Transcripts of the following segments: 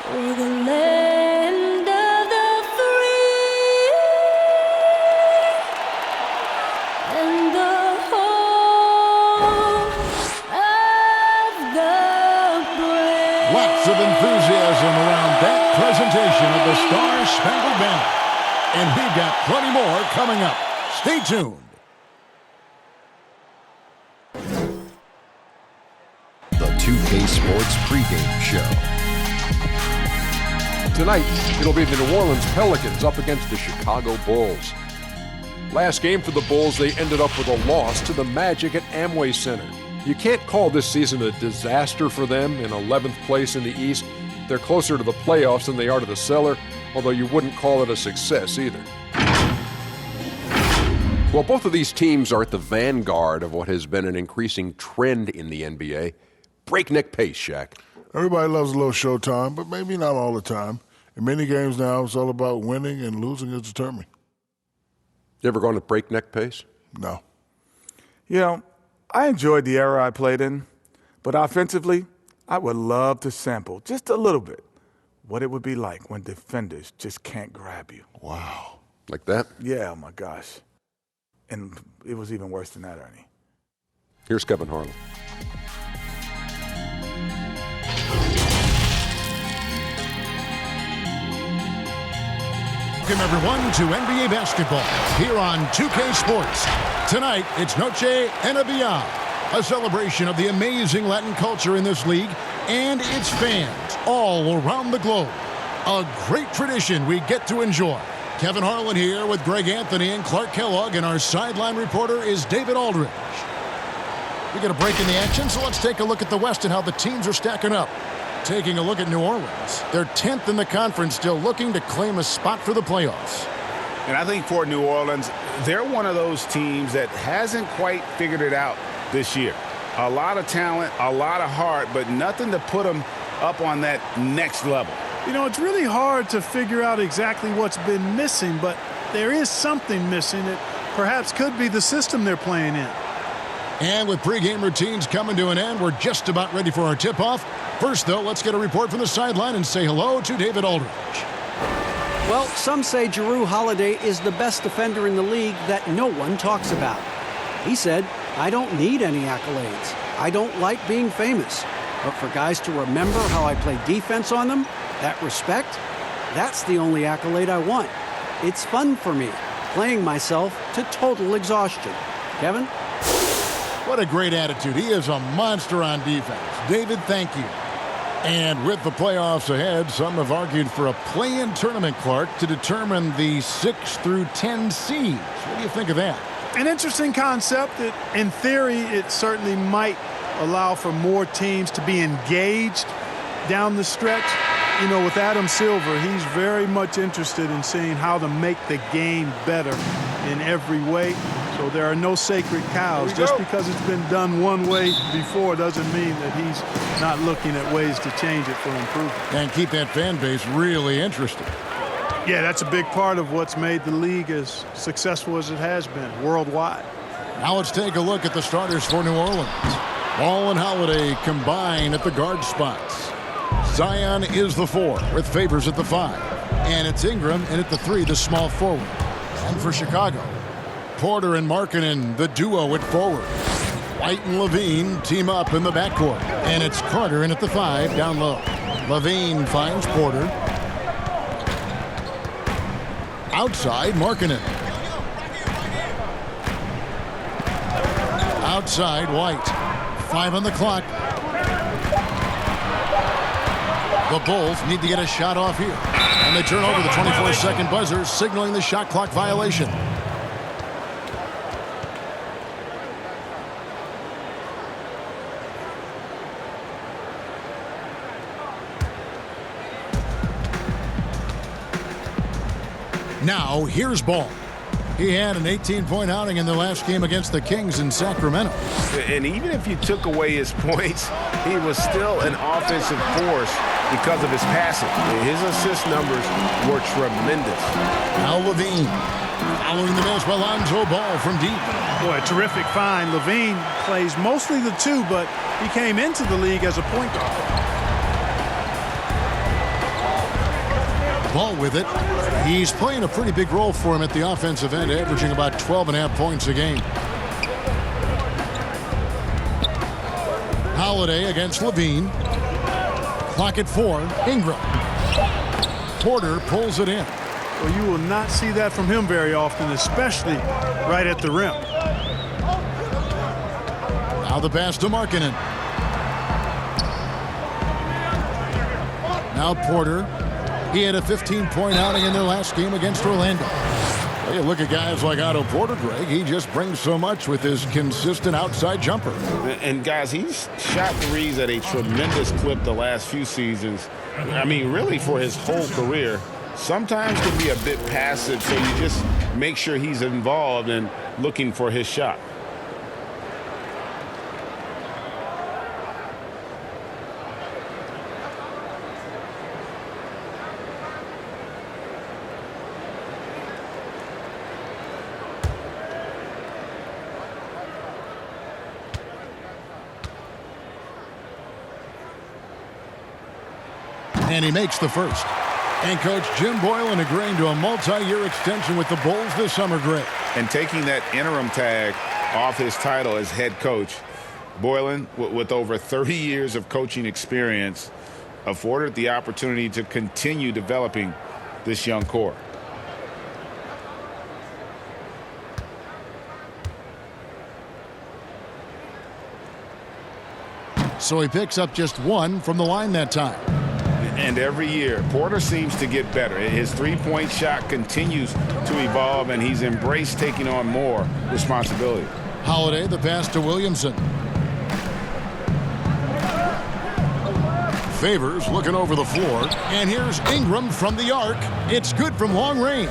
For the land of the free and the home of the brave. Lots of enthusiasm around that presentation of the Star-Spangled Banner. And we've got plenty more coming up. Stay tuned. The 2K Sports pregame show. Tonight, it'll be the New Orleans Pelicans up against the Chicago Bulls. Last game for the Bulls, they ended up with a loss to the Magic at Amway Center. You can't call this season a disaster for them in 11th place in the East. They're closer to the playoffs than they are to the cellar, although you wouldn't call it a success either. Well, both of these teams are at the vanguard of what has been an increasing trend in the NBA. Breakneck pace, Shaq. Everybody loves a little showtime, but maybe not all the time. In many games now, it's all about winning, and losing is determined. You ever gone at breakneck pace? No. You know, I enjoyed the era I played in, but offensively, I would love to sample just a little bit what it would be like when defenders just can't grab you. Wow. Like that? Yeah, oh my gosh. And it was even worse than that, Ernie. Here's Kevin Harlan. Welcome, everyone, to NBA basketball here on 2K Sports. Tonight, it's Noche NBA, a celebration of the amazing Latin culture in this league and its fans all around the globe. A great tradition we get to enjoy. Kevin Harlan here with Greg Anthony and Clark Kellogg, and our sideline reporter is David Aldridge. We got a break in the action, so let's take a look at the West and how the teams are stacking up. Taking a look at New Orleans. They're 10th in the conference, still looking to claim a spot for the playoffs. And I think for New Orleans, they're one of those teams that hasn't quite figured it out this year. A lot of talent, a lot of heart, but nothing to put them up on that next level. You know, it's really hard to figure out exactly what's been missing, but there is something missing that perhaps could be the system they're playing in. And with pregame routines coming to an end, we're just about ready for our tip-off. First, though, let's get a report from the sideline and say hello to David Aldridge. Well, some say Jrue Holiday is the best defender in the league that no one talks about. He said, "I don't need any accolades. I don't like being famous. But for guys to remember how I play defense on them, that respect, that's the only accolade I want. It's fun for me, playing myself to total exhaustion." Kevin? What a great attitude. He is a monster on defense. David, thank you. And with the playoffs ahead, some have argued for a play-in tournament, Clark, to determine the 6 through 10 seeds. What do you think of that? An interesting concept that, in theory, it certainly might allow for more teams to be engaged down the stretch. You know, with Adam Silver, he's very much interested in seeing how to make the game better in every way. So there are no sacred cows. Just because it's been done one way before doesn't mean that he's not looking at ways to change it for improvement. And keep that fan base really interested. Yeah, that's a big part of what's made the league as successful as it has been worldwide. Now let's take a look at the starters for New Orleans. Ball and Holiday combine at the guard spots. Zion is the 4 with Favors at the 5. And it's Ingram in at the 3, the small forward. And for Chicago, Porter and Markkanen, the duo at forward. White and Levine team up in the backcourt. And it's Carter in at the 5 down low. Levine finds Porter. Outside, Markkanen. Outside, White. 5 on the clock. The Bulls need to get a shot off here. And they turn over the 24-second buzzer, signaling the shot clock violation. Now, here's Ball. He had an 18-point outing in the last game against the Kings in Sacramento. And even if you took away his points, he was still an offensive force because of his passing. His assist numbers were tremendous. Now Levine following the miss by Lonzo Ball from deep. Boy, a terrific find. Levine plays mostly the 2, but he came into the league as a point guard. Ball with it. He's playing a pretty big role for him at the offensive end, averaging about 12.5 points a game. Holiday against Levine. Clock at 4. Ingram. Porter pulls it in. Well, you will not see that from him very often, especially right at the rim. Now the pass to Markkanen. Now Porter. He had a 15-point outing in their last game against Orlando. Well, you look at guys like Otto Porter, Greg. He just brings so much with his consistent outside jumper. And guys, he's shot threes at a tremendous clip the last few seasons. I mean, really for his whole career. Sometimes can be a bit passive, so you just make sure he's involved and looking for his shot. And he makes the first. And Coach Jim Boylan agreeing to a multi-year extension with the Bulls this summer, Greg. And taking that interim tag off his title as head coach, Boylan, with over 30 years of coaching experience, afforded the opportunity to continue developing this young core. So he picks up just one from the line that time. And every year, Porter seems to get better. His three-point shot continues to evolve, and he's embraced taking on more responsibility. Holiday, the pass to Williamson. Favors looking over the floor. And here's Ingram from the arc. It's good from long range.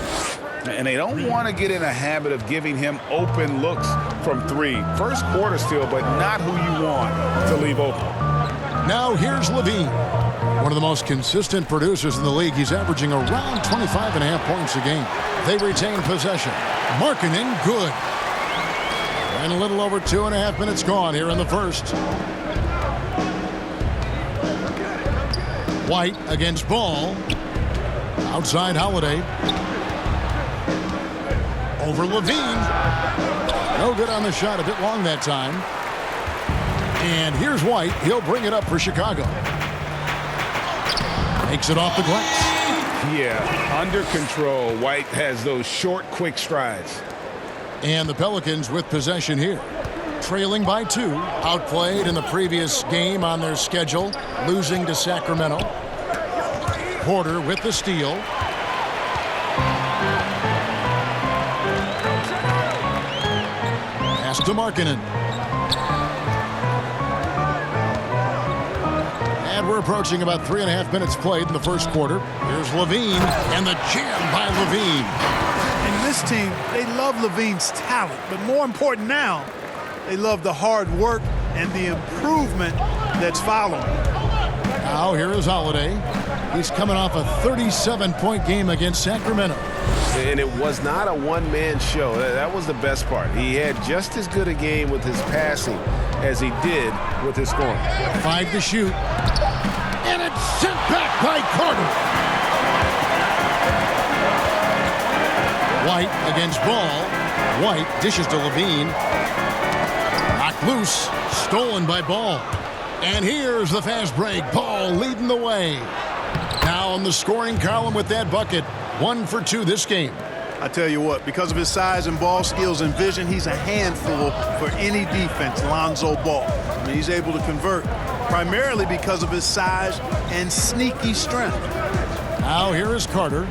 And they don't want to get in a habit of giving him open looks from three. First quarter still, but not who you want to leave open. Now here's Levine. One of the most consistent producers in the league. He's averaging around 25.5 points a game. They retain possession. Markkanen, good. And a little over 2.5 minutes gone here in the first. White against Ball. Outside Holiday. Over Levine. No good on the shot. A bit long that time. And here's White. He'll bring it up for Chicago. Makes it off the glass. Yeah, under control. White has those short, quick strides. And the Pelicans with possession here. Trailing by 2. Outplayed in the previous game on their schedule. Losing to Sacramento. Porter with the steal. Pass to Markkanen. And we're approaching about 3.5 minutes played in the first quarter. Here's Levine, and the jam by Levine. And this team, they love Levine's talent, but more important now, they love the hard work and the improvement that's following. Now here is Holiday. He's coming off a 37-point game against Sacramento. And it was not a one-man show. That was the best part. He had just as good a game with his passing as he did with his scoring. 5 to shoot. And it's sent back by Carter. White against Ball. White dishes to Levine. Knocked loose. Stolen by Ball. And here's the fast break. Ball leading the way. Now on the scoring column with that bucket. 1 for 2 this game. I tell you what, because of his size and ball skills and vision, he's a handful for any defense, Lonzo Ball. I mean, he's able to convert primarily because of his size and sneaky strength. Now here is Carter.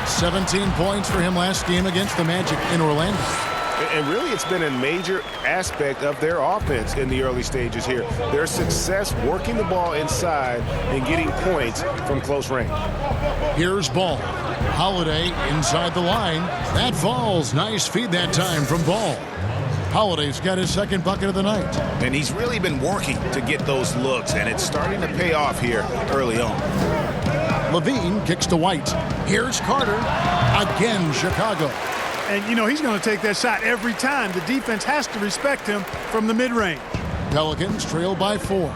17 points for him last game against the Magic in Orlando. And really, it's been a major aspect of their offense in the early stages here. Their success working the ball inside and getting points from close range. Here's Ball. Holiday inside the line. That falls. Nice feed that time from Ball. Holiday's got his second bucket of the night. And he's really been working to get those looks, and it's starting to pay off here early on. Levine kicks to White. Here's Carter. Again, Chicago. And, you know, he's going to take that shot every time. The defense has to respect him from the mid-range. Pelicans trail by 4.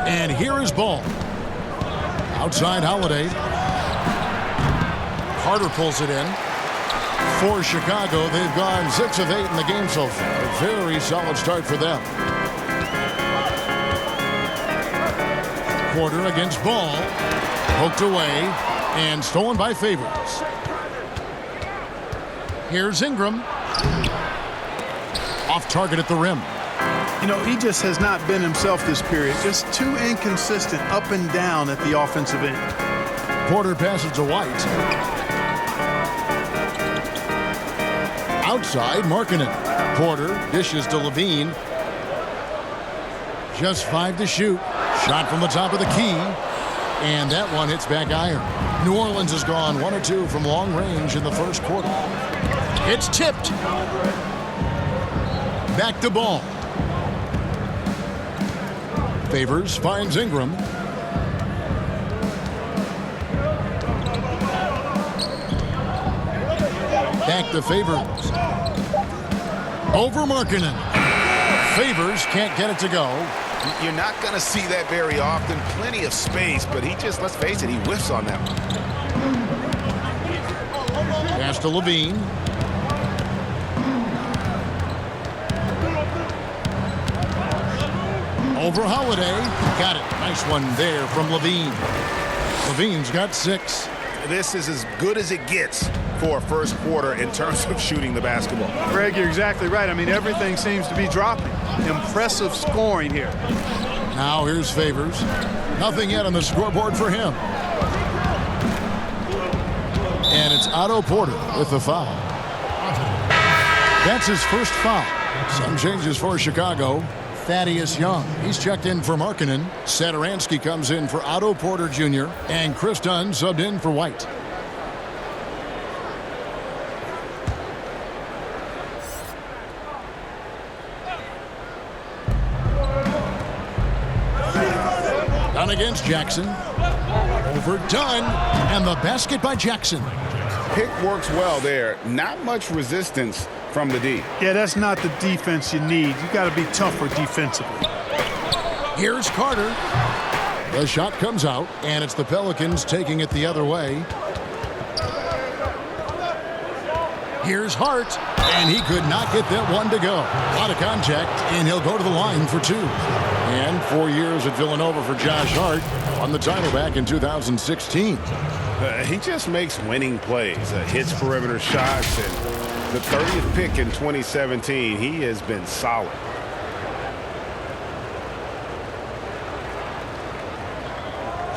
And here is Ball. Outside Holiday. Carter pulls it in. For Chicago, they've gone 6 of 8 in the game so far. A very solid start for them. Porter against Ball. Poked away and stolen by Favors. Here's Ingram. Off target at the rim. You know, he just has not been himself this period. Just too inconsistent up and down at the offensive end. Porter passes to White. Outside, Markkanen. Porter dishes to Levine. Just 5 to shoot. Shot from the top of the key. And that one hits back iron. New Orleans has gone 1 of 2 from long range in the first quarter. It's tipped. Back to Ball. Favors finds Ingram. Back to Favors. Over Markkanen. Favors can't get it to go. You're not going to see that very often. Plenty of space, but he just, let's face it, he whiffs on that one. Pass to Levine. Over Holiday. Got it. Nice one there from Levine. Levine's got 6. This is as good as it gets for a first quarter in terms of shooting the basketball. Greg, you're exactly right. I mean, everything seems to be dropping. Impressive scoring here. Now here's Favors. Nothing yet on the scoreboard for him. And it's Otto Porter with the foul. That's his first foul. Some changes for Chicago. Thaddeus Young. He's checked in for Markkanen. Satoransky comes in for Otto Porter Jr. And Chris Dunn subbed in for White. Dunn against Jackson. Over Dunn. And the basket by Jackson. Pick works well there. Not much resistance from the D. Yeah, that's not the defense you need. You got to be tougher defensively. Here's Carter. The shot comes out, and it's the Pelicans taking it the other way. Here's Hart, and he could not get that one to go. A lot of contact, and he'll go to the line for 2. And 4 years at Villanova for Josh Hart. Won the title back in 2016. He just makes winning plays. Hits perimeter shots, and the 30th pick in 2017, he has been solid.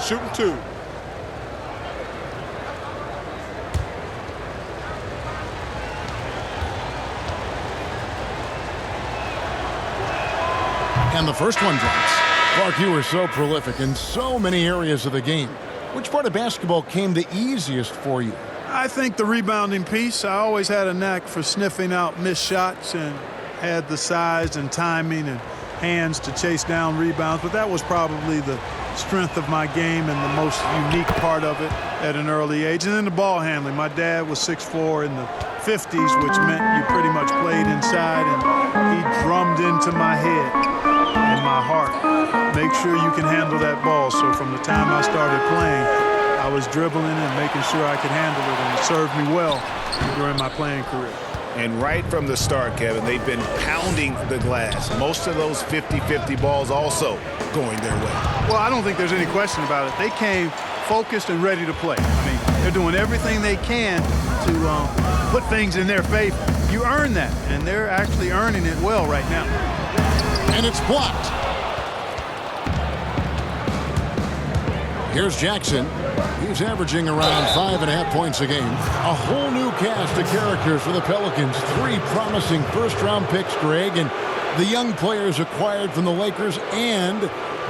Shooting 2. And the first one drops. Clark, you were so prolific in so many areas of the game. Which part of basketball came the easiest for you? I think the rebounding piece. I always had a knack for sniffing out missed shots and had the size and timing and hands to chase down rebounds. But that was probably the strength of my game and the most unique part of it at an early age. And then the ball handling. My dad was 6'4" in the 50s, which meant you pretty much played inside, and he drummed into my head and my heart. Make sure you can handle that ball. So from the time I started playing, I was dribbling and making sure I could handle it, and it served me well during my playing career. And right from the start, Kevin, they've been pounding the glass. Most of those 50-50 balls also going their way. Well, I don't think there's any question about it. They came focused and ready to play. I mean, they're doing everything they can to put things in their favor. You earn that, and they're actually earning it well right now. And it's blocked. Here's Jackson. He's averaging around 5.5 points a game. A whole new cast of characters for the Pelicans. 3 promising first-round picks, Greg, and the young players acquired from the Lakers and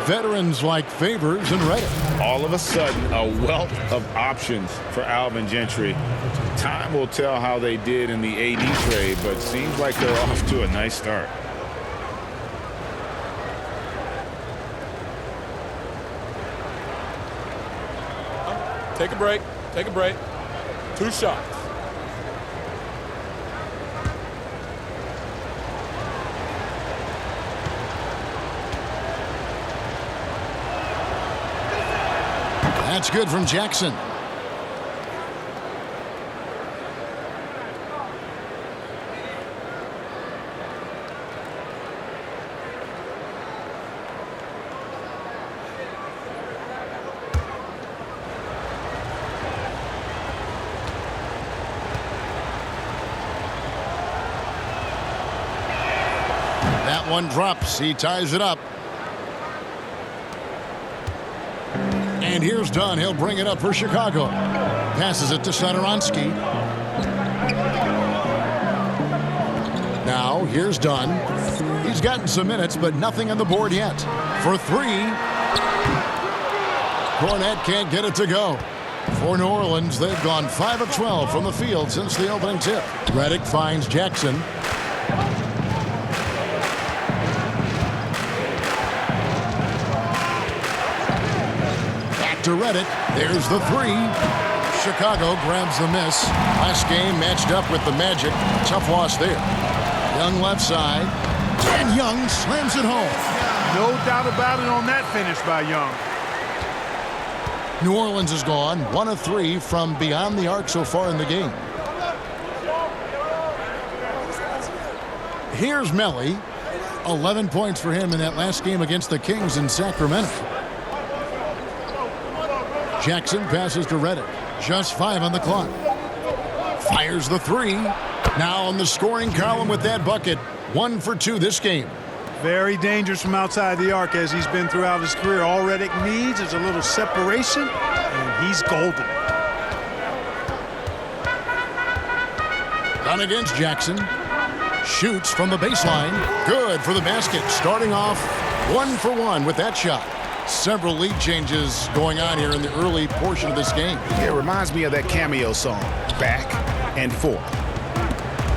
veterans like Favors and Reddick. All of a sudden, a wealth of options for Alvin Gentry. Time will tell how they did in the AD trade, but seems like they're off to a nice start. Take a break. Take a break. 2 shots. That's good from Jackson. That one drops. He ties it up. And here's Dunn. He'll bring it up for Chicago. Passes it to Satoransky. Now, here's Dunn. He's gotten some minutes, but nothing on the board yet. For three. Cornette can't get it to go. For New Orleans, they've gone 5 of 12 from the field since the opening tip. Redick finds Jackson. To Redick. There's the three. Chicago grabs the miss. Last game matched up with the Magic. Tough loss there. Young left side. And Young slams it home. No doubt about it on that finish by Young. New Orleans is gone 1 of 3 from beyond the arc so far in the game. Here's Melly. 11 points for him in that last game against the Kings in Sacramento. Jackson passes to Redick. Just 5 on the clock. Fires the three. Now on the scoring column with that bucket. 1 for 2 this game. Very dangerous from outside the arc as he's been throughout his career. All Redick needs is a little separation, and he's golden. Done against Jackson. Shoots from the baseline. Good for the basket. Starting off 1 for 1 with that shot. Several lead changes going on here in the early portion of this game. It reminds me of that Cameo song, Back and Forth.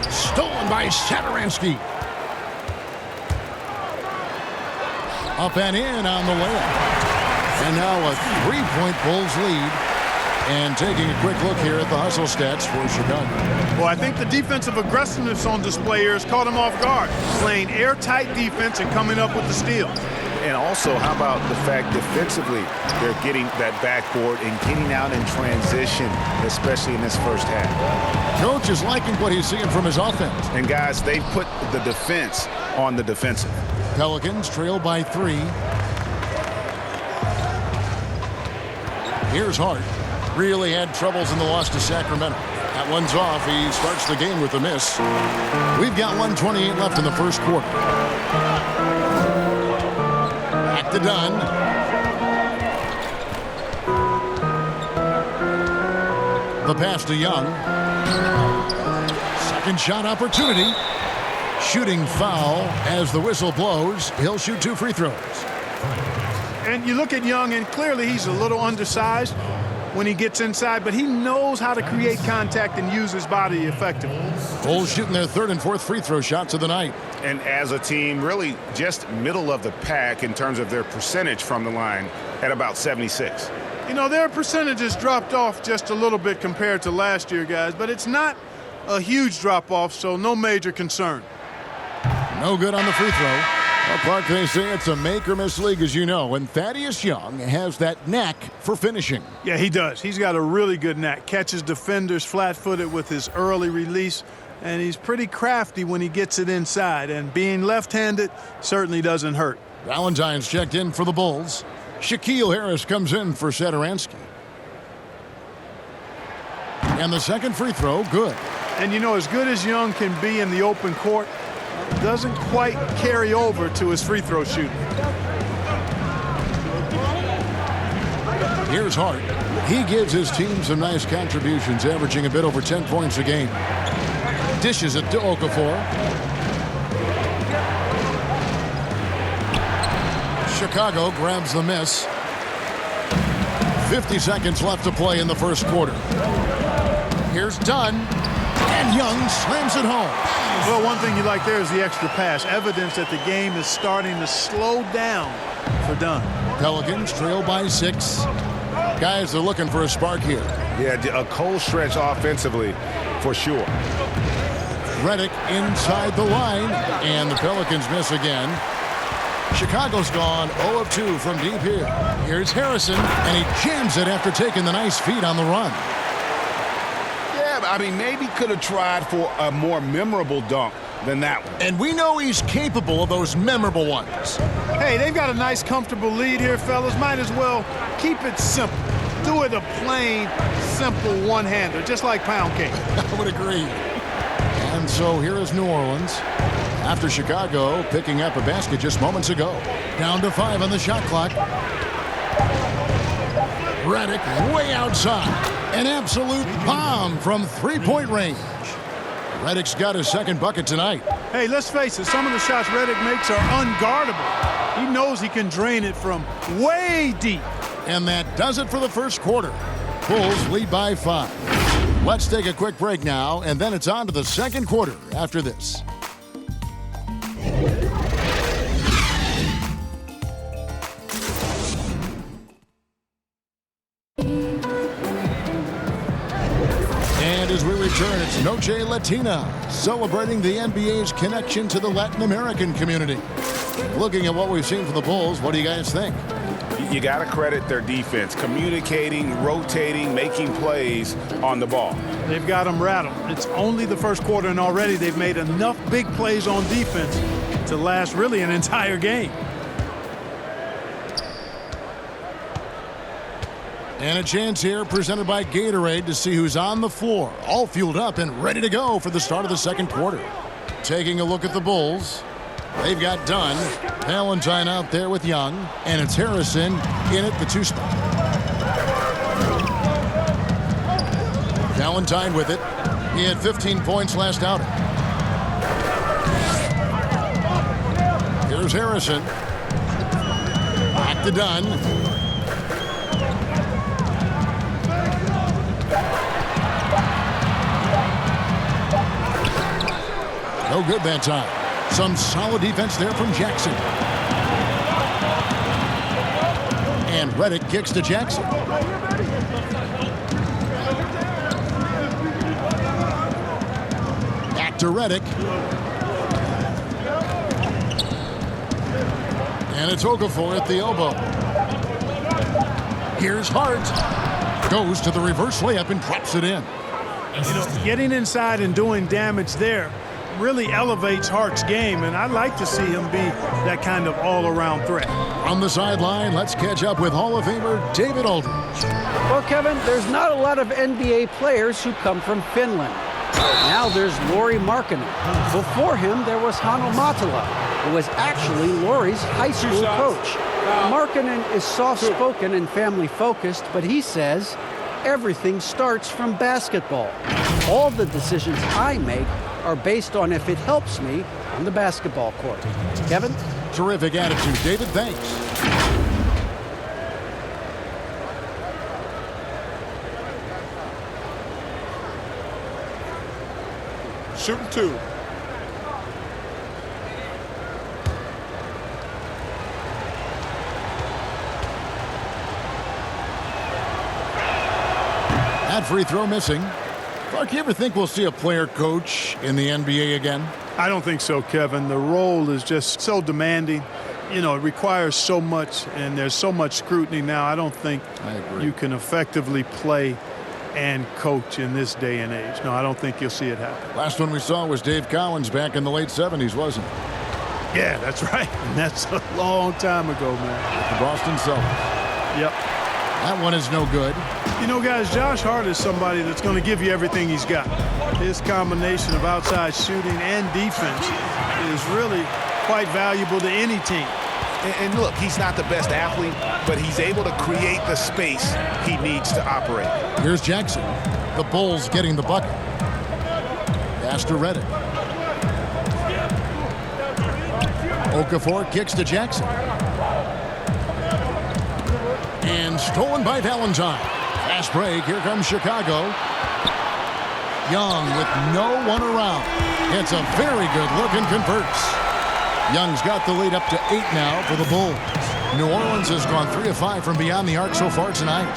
Stolen by Satoransky. Up and in on the layup. And now a 3-point Bulls lead. And taking a quick look here at the hustle stats for Chicago. Well, I think the defensive aggressiveness on display here has caught him off guard. Playing airtight defense and coming up with the steal. And also, how about the fact defensively, they're getting that backboard and getting out in transition, especially in this first half. Coach is liking what he's seeing from his offense. And guys, they put the defense on the defensive. Pelicans trail by 3. Here's Hart. Really had troubles in the loss to Sacramento. That one's off. He starts the game with a miss. We've got 1:28 left in the first quarter. To Dunn. The pass to Young. Second shot opportunity. Shooting foul as the whistle blows. He'll shoot 2 free throws. And you look at Young, and clearly he's a little undersized when he gets inside, but he knows how to create contact and use his body effectively. Bulls shooting their 3rd and 4th free throw shots of the night. And as a team, really just middle of the pack in terms of their percentage from the line at about 76. You know, their percentages dropped off just a little bit compared to last year, guys, but it's not a huge drop-off, so no major concern. No good on the free throw. Well, Clark, they say it's a make-or-miss league, as you know, and Thaddeus Young has that knack for finishing. Yeah, he does. He's got a really good knack. Catches defenders flat-footed with his early release, and he's pretty crafty when he gets it inside, and being left-handed certainly doesn't hurt. Valentine's checked in for the Bulls. Shaquille Harris comes in for Satoransky. And the second free throw, good. And you know, as good as Young can be in the open court, doesn't quite carry over to his free throw shooting. Here's Hart. He gives his team some nice contributions, averaging a bit over 10 points a game. Dishes it to Okafor. Chicago grabs the miss. 50 seconds left to play in the first quarter. Here's Dunn. And Young slams it home. Well, one thing you like there is the extra pass. Evidence that the game is starting to slow down for Dunn. Pelicans trail by 6. Guys are looking for a spark here. Yeah, a cold stretch offensively for sure. Redick inside the line, and the Pelicans miss again. Chicago's gone 0 of 2 from deep here. Here's Harrison, and he jams it after taking the nice feed on the run. Yeah, I mean, maybe could have tried for a more memorable dunk than that one. And we know he's capable of those memorable ones. Hey, they've got a nice, comfortable lead here, fellas. Might as well keep it simple. Do it a plain, simple one-hander, just like pound cake. I would agree. And so here is New Orleans. After Chicago picking up a basket just moments ago. Down to 5 on the shot clock. Redick way outside. An absolute bomb from three-point range. Redick's got his second bucket tonight. Hey, let's face it, some of the shots Redick makes are unguardable. He knows he can drain it from way deep. And that does it for the first quarter. Bulls lead by 5. Let's take a quick break now, and then it's on to the second quarter after this. And as we return, it's Noche Latina, celebrating the NBA's connection to the Latin American community. Looking at what we've seen from the Bulls, what do you guys think? You got to credit their defense, communicating, rotating, making plays on the ball. They've got them rattled. It's only the first quarter, and already they've made enough big plays on defense to last really an entire game. And a chance here presented by Gatorade to see who's on the floor, all fueled up and ready to go for the start of the second quarter. Taking a look at the Bulls. They've got Dunn, Valentine out there with Young, and it's Harrison in at the 2 spot. Valentine with it. He had 15 points last outing. Here's Harrison. Back to Dunn. No good that time. Some solid defense there from Jackson. And Redick kicks to Jackson. Back to Redick. And it's Okafor at the elbow. Here's Hart. Goes to the reverse layup and drops it in. You know, getting inside and doing damage there really elevates Hart's game, and I'd like to see him be that kind of all-around threat. On the sideline, let's catch up with Hall of Famer David Aldridge. Well, Kevin, there's not a lot of NBA players who come from Finland. Now there's Lauri Markkanen. Before him, there was Hanno Matala, who was actually Lauri's high school coach. Markkanen is soft-spoken and family-focused, but he says everything starts from basketball. All the decisions I make are based on if it helps me on the basketball court. Kevin? Terrific attitude, David. Thanks. Shooting 2. That free throw missing. Clark, you ever think we'll see a player coach in the NBA again? I don't think so, Kevin. The role is just so demanding. You know, it requires so much, and there's so much scrutiny now. I don't think you can effectively play and coach in this day and age. No, I don't think you'll see it happen. Last one we saw was Dave Cowens back in the late 70s, wasn't it? Yeah, that's right. And that's a long time ago, man. With the Boston Celtics. Yep. That one is no good. You know, guys, Josh Hart is somebody that's going to give you everything he's got. His combination of outside shooting and defense is really quite valuable to any team. And look, he's not the best athlete, but he's able to create the space he needs to operate. Here's Jackson. The Bulls getting the bucket. Pass to Redick. Okafor kicks to Jackson. And stolen by Valentine. Fast break. Here comes Chicago. Young with no one around. It's a very good look and converts. Young's got the lead up to 8 now for the Bulls. New Orleans has gone 3 of 5 from beyond the arc so far tonight.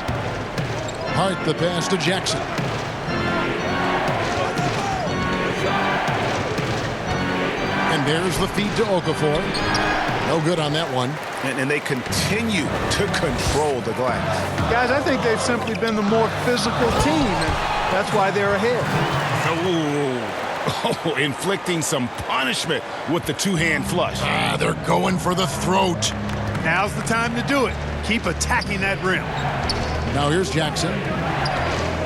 Hart the pass to Jackson. And there's the feed to Okafor. No good on that one. And they continue to control the glass. Guys, I think they've simply been the more physical team, and that's why they're ahead. Oh, inflicting some punishment with the two-hand flush. They're going for the throat. Now's the time to do it. Keep attacking that rim. Now here's Jackson.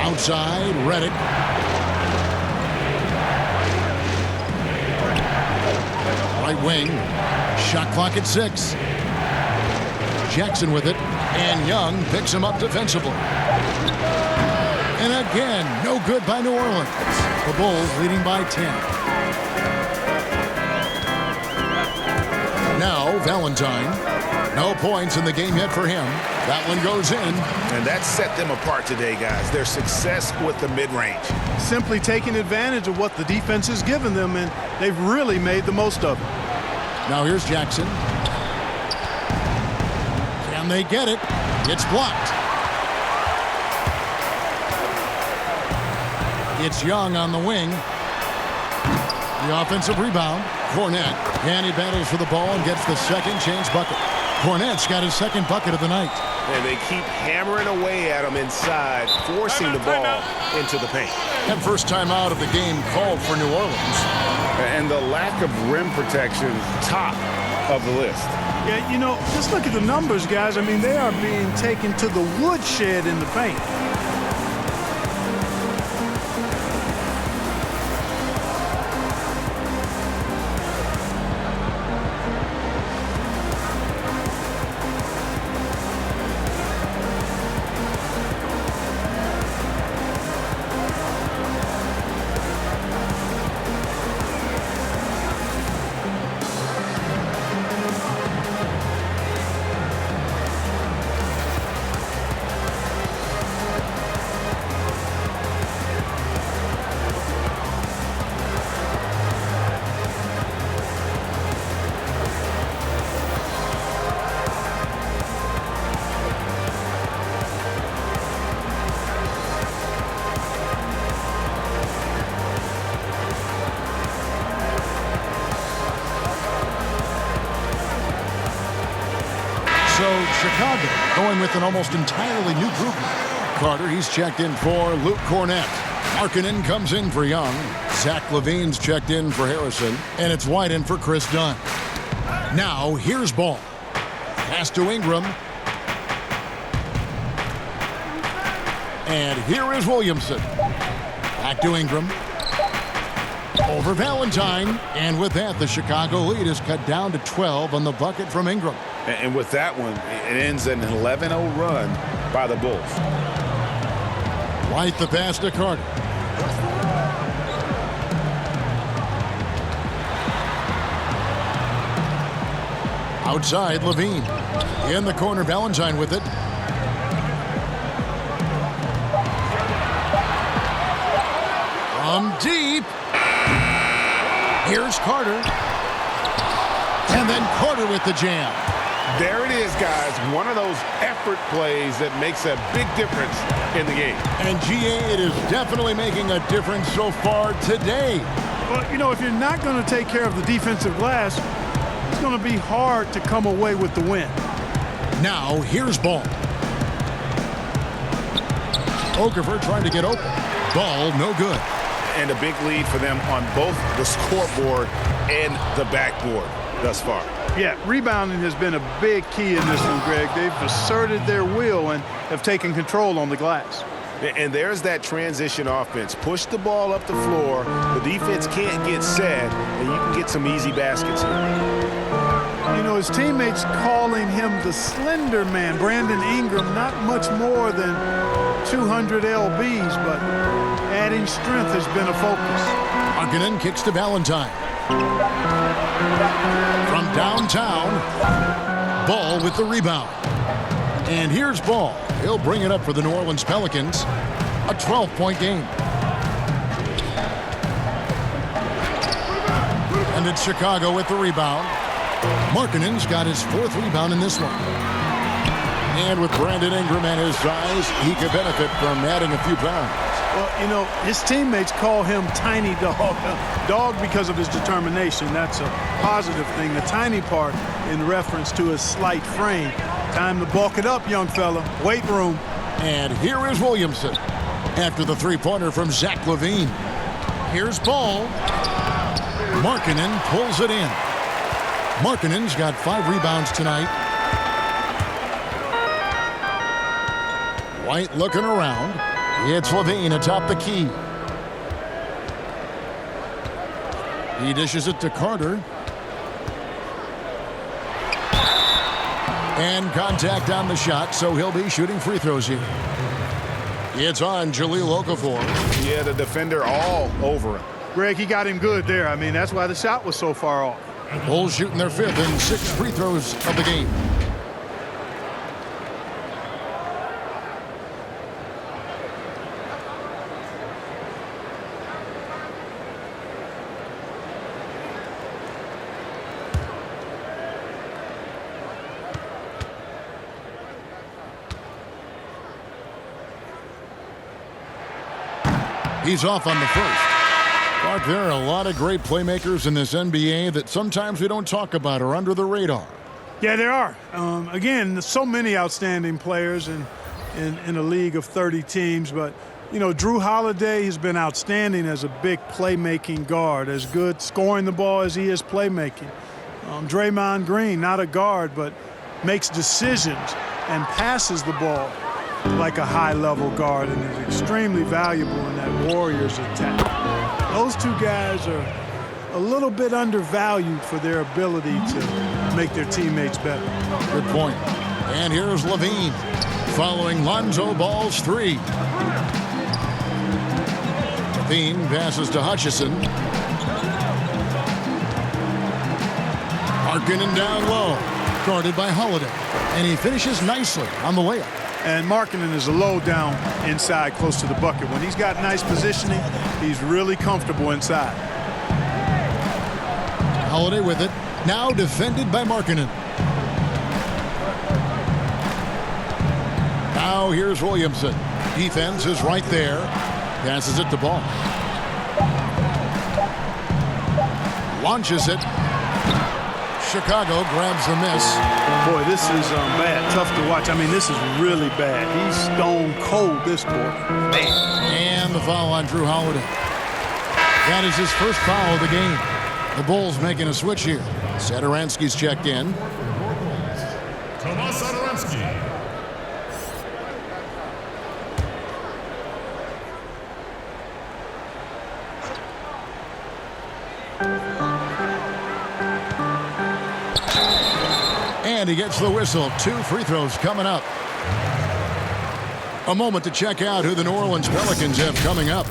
Outside, Reddick. Right wing. Shot clock at 6. Jackson with it. And Young picks him up defensively. And again, no good by New Orleans. The Bulls leading by 10. Now, Valentine. No points in the game yet for him. That one goes in. And that set them apart today, guys. Their success with the mid-range. Simply taking advantage of what the defense has given them, and they've really made the most of it. Now here's Jackson. Can they get it? It's blocked. It's Young on the wing. The offensive rebound. Cornette. And he battles for the ball and gets the second chance bucket. Cornette's got his second bucket of the night. And they keep hammering away at him inside, forcing the ball into the paint. And first time out of the game called for New Orleans. And the lack of rim protection, top of the list. Yeah, you know, just look at the numbers, guys. I mean, they are being taken to the woodshed in the paint. So Chicago going with an almost entirely new group. Carter, he's checked in for Luke Cornette. Markkanen comes in for Young. Zach LaVine's checked in for Harrison. And it's White in for Chris Dunn. Now, here's Ball. Pass to Ingram. And here is Williamson. Back to Ingram. Over Valentine. And with that, the Chicago lead is cut down to 12 on the bucket from Ingram. And with that one, it ends an 11-0 run by the Bulls. White the pass to Carter. Outside, Levine. In the corner, Valentine with it. From deep. Here's Carter. And then Carter with the jam. There it is, guys. One of those effort plays that makes a big difference in the game. And GA, it is definitely making a difference so far today. Well, you know, if you're not going to take care of the defensive glass, it's going to be hard to come away with the win. Now, here's Ball. Okafor trying to get open. Ball, no good. And a big lead for them on both the scoreboard and the backboard thus far. Yeah, rebounding has been a big key in this one, Greg. They've asserted their will and have taken control on the glass. And there's that transition offense. Push the ball up the floor. The defense can't get set, and you can get some easy baskets here. You know, his teammates calling him the slender man. Brandon Ingram, not much more than 200 lbs, but adding strength has been a focus. Markkanen kicks to Valentine. From downtown, Ball with the rebound. And here's Ball. He'll bring it up for the New Orleans Pelicans. A 12-point game. And it's Chicago with the rebound. Markkanen's got his fourth rebound in this one. And with Brandon Ingram and his size, he could benefit from adding a few pounds. Well, you know, his teammates call him Tiny Dog. Dog because of his determination. That's a positive thing. The tiny part in reference to his slight frame. Time to bulk it up, young fella. Weight room. And here is Williamson after the three-pointer from Zach LaVine. Here's Ball. Markkanen pulls it in. Markkanen's got 5 rebounds tonight. White looking around. It's LaVine atop the key. He dishes it to Carter. And contact on the shot, so he'll be shooting free throws here. It's on Jahlil Okafor. Yeah, the defender all over him. Greg, he got him good there. I mean, that's why the shot was so far off. Bulls shooting their 5th and 6th free throws of the game. He's off on the first. But there are a lot of great playmakers in this NBA that sometimes we don't talk about or under the radar. Yeah, there are. Again, there's so many outstanding players in a league of 30 teams. But, you know, Drew Holiday has been outstanding as a big playmaking guard, as good scoring the ball as he is playmaking. Draymond Green, not a guard, but makes decisions and passes the ball like a high-level guard and is extremely valuable in that Warriors attack. Those two guys are a little bit undervalued for their ability to make their teammates better. Good point. And here's LaVine following Lonzo Ball's 3. LaVine passes to Hutchison. Markkanen down low, guarded by Holiday. And he finishes nicely on the layup. And Markkanen is a low down inside close to the bucket. When he's got nice positioning, he's really comfortable inside. Holiday with it. Now defended by Markkanen. Now here's Williamson. Defense is right there. Passes it to Ball. Launches it. Chicago grabs the miss. Boy, this is bad. Tough to watch. I mean, this is really bad. He's stone cold, this boy. Man. And the foul on Drew Holiday. That is his first foul of the game. The Bulls making a switch here. Satoransky's checked in. Tomas Satoransky. And he gets the whistle. 2 free throws coming up. A moment to check out who the New Orleans Pelicans have coming up.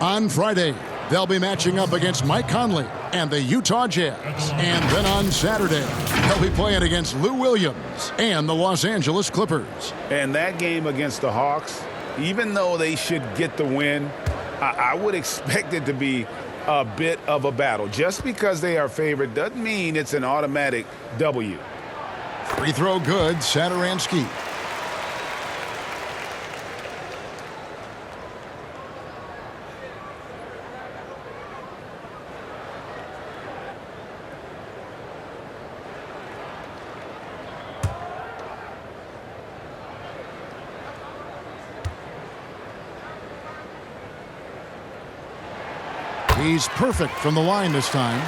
On Friday, they'll be matching up against Mike Conley and the Utah Jazz. And then on Saturday, they'll be playing against Lou Williams and the Los Angeles Clippers. And that game against the Hawks, even though they should get the win, I would expect it to be a bit of a battle. Just because they are favored doesn't mean it's an automatic W. Free throw good, Satoransky. He's perfect from the line this time.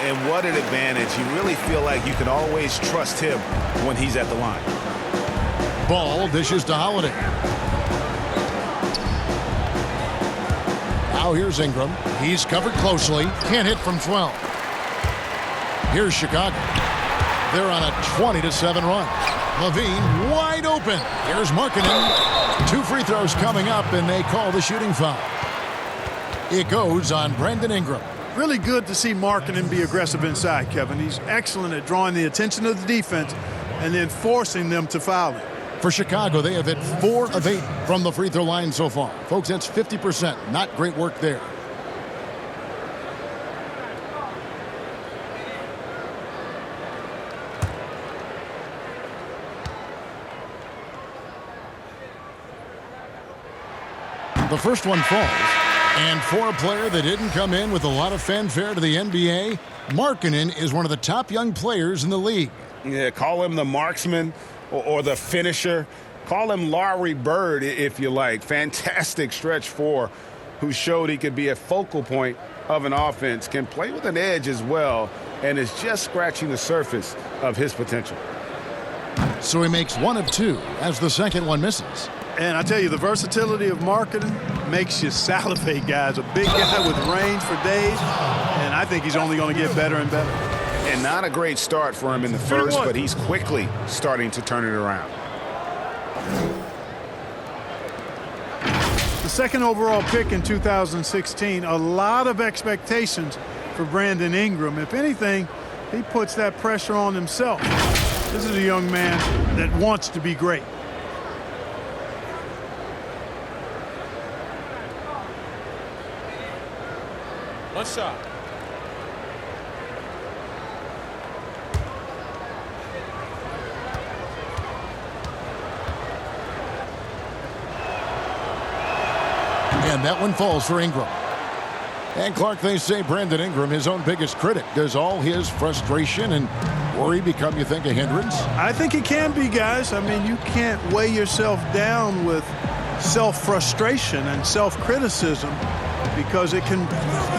And what an advantage. You really feel like you can always trust him when he's at the line. Ball dishes to Holiday. Now here's Ingram. He's covered closely. Can't hit from 12. Here's Chicago. They're on a 20-7 run. LaVine wide open. Here's Markkanen. 2 free throws coming up, and they call the shooting foul. It goes on Brandon Ingram. Really good to see Markkanen be aggressive inside, Kevin. He's excellent at drawing the attention of the defense and then forcing them to foul him. For Chicago, they have hit 4 of 8 from the free throw line so far. Folks, that's 50%. Not great work there. The first one falls. And for a player that didn't come in with a lot of fanfare to the NBA, Markkanen is one of the top young players in the league. Yeah, call him the marksman or the finisher. Call him Larry Bird if you like. Fantastic stretch four, who showed he could be a focal point of an offense, can play with an edge as well, and is just scratching the surface of his potential. So he makes 1 of 2 as the second one misses. And I tell you, the versatility of Markkanen makes you salivate, guys. A big guy with range for days, and I think he's only going to get better and better. And not a great start for him in the first, but he's quickly starting to turn it around. The second overall pick in 2016, a lot of expectations for Brandon Ingram. If anything, he puts that pressure on himself. This is a young man that wants to be great. One shot. And that one falls for Ingram. And Clark, they say Brandon Ingram, his own biggest critic. Does all his frustration and worry become, you think, a hindrance? I think it can be, guys. I mean, you can't weigh yourself down with self-frustration and self-criticism, because it can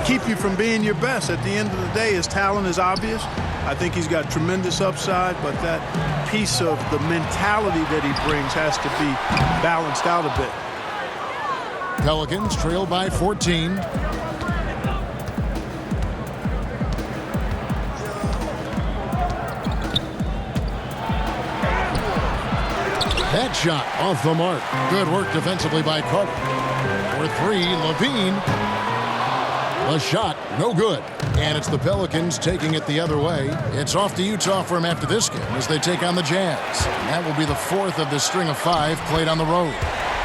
keep you from being your best. At the end of the day, his talent is obvious. I think he's got tremendous upside, but that piece of the mentality that he brings has to be balanced out a bit. Pelicans trail by 14. That shot off the mark. Good work defensively by Carter. For 3, Levine. The shot, no good. And it's the Pelicans taking it the other way. It's off to Utah for him after this game as they take on the Jazz. And that will be the 4th of the string of 5 played on the road.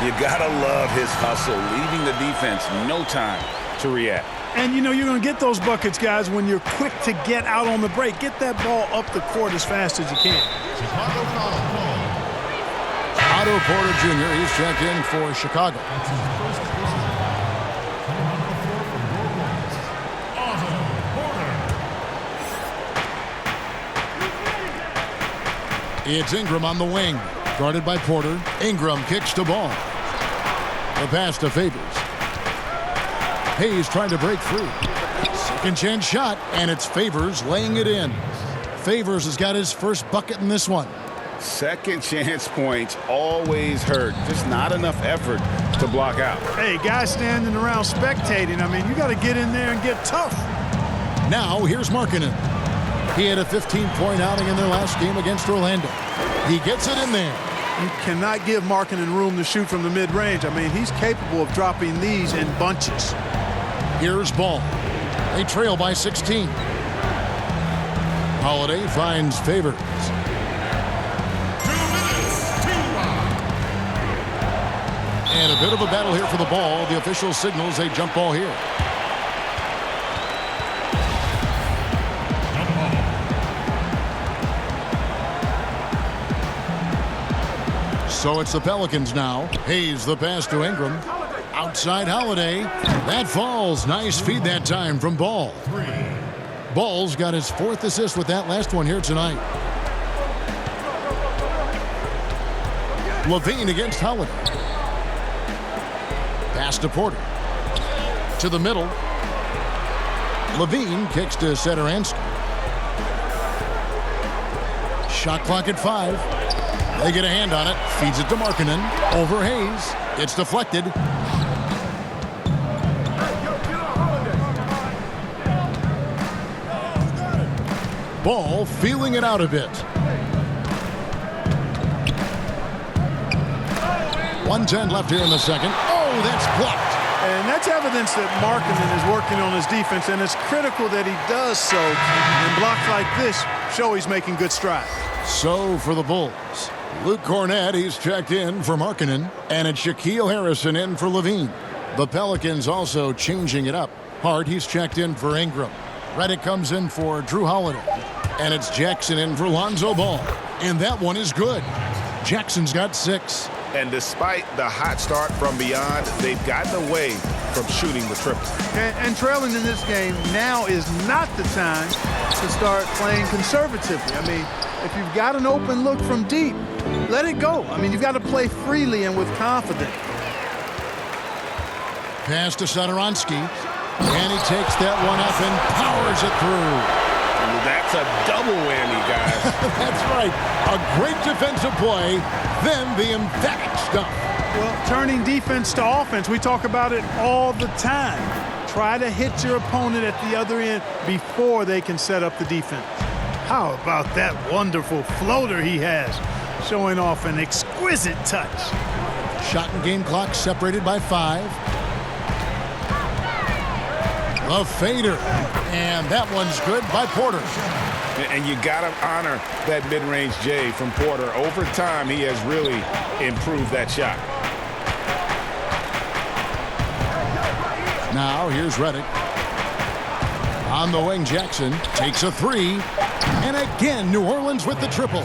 You gotta love his hustle, leaving the defense no time to react. And, you know, you're going to get those buckets, guys, when you're quick to get out on the break. Get that ball up the court as fast as you can. Otto Porter Jr., he's checked in for Chicago. It's Ingram on the wing. Guarded by Porter. Ingram kicks the ball. The pass to Favors. Hayes trying to break through. Second chance shot, and it's Favors laying it in. Favors has got his first bucket in this one. Second chance points always hurt. Just not enough effort to block out. Hey, guys standing around spectating, I mean, you got to get in there and get tough. Now, here's Markkanen. He had a 15-point outing in their last game against Orlando. He gets it in there. You cannot give Markkanen room to shoot from the mid-range. I mean, he's capable of dropping these in bunches. Here's Ball. They trail by 16. Holiday finds Favors. And a bit of a battle here for the ball. The official signals a jump ball here. So it's the Pelicans now. Hayes the pass to Ingram. Outside Holiday. That falls. Nice feed that time from Ball. Ball's got his 4th assist with that last one here tonight. Levine against Holiday. Pass to Porter. To the middle. Levine kicks to Satoransky. Shot clock at 5. They get a hand on it. Feeds it to Markkanen. Over Hayes. It's deflected. Ball feeling it out a bit. 1:10 left here in the second. Oh, that's blocked. And that's evidence that Markkanen is working on his defense, and it's critical that he does so. And blocks like this show he's making good strides. So for the Bulls, Luke Cornett, he's checked in for Markkanen, and it's Shaquille Harrison in for Levine. The Pelicans also changing it up. Hart, he's checked in for Ingram. Reddick comes in for Drew Holiday, and it's Jackson in for Lonzo Ball. And that one is good. Jackson's got 6. And despite the hot start from beyond, they've gotten away from shooting the triple. And trailing in this game now is not the time to start playing conservatively. I mean, if you've got an open look from deep, let it go. I mean, you've got to play freely and with confidence. Pass to Satoransky, and he takes that one up and powers it through. That's a double whammy, guys. That's right. A great defensive play, then the emphatic stuff. Well, turning defense to offense, we talk about it all the time. Try to hit your opponent at the other end before they can set up the defense. How about that wonderful floater he has, showing off an exquisite touch. Shot and game clock separated by 5. A fader, and that one's good by Porter. And you got to honor that mid-range J from Porter. Over time, he has really improved that shot. Now here's Redick. On the wing, Jackson takes a 3. And again, New Orleans with the triple.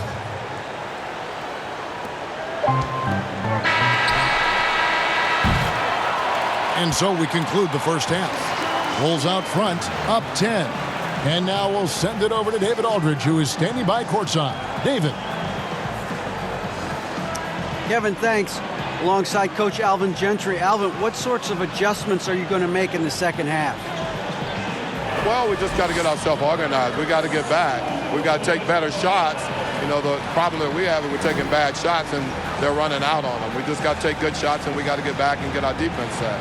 And so we conclude the first half. Bulls out front, up 10. And now we'll send it over to David Aldridge, who is standing by courtside. David. Kevin, thanks. Alongside Coach Alvin Gentry. Alvin, what sorts of adjustments are you going to make in the second half? Well, we just got to get ourselves organized. We got to get back. We got to take better shots. You know, the problem that we have is we're taking bad shots and they're running out on them. We just got to take good shots and we got to get back and get our defense set.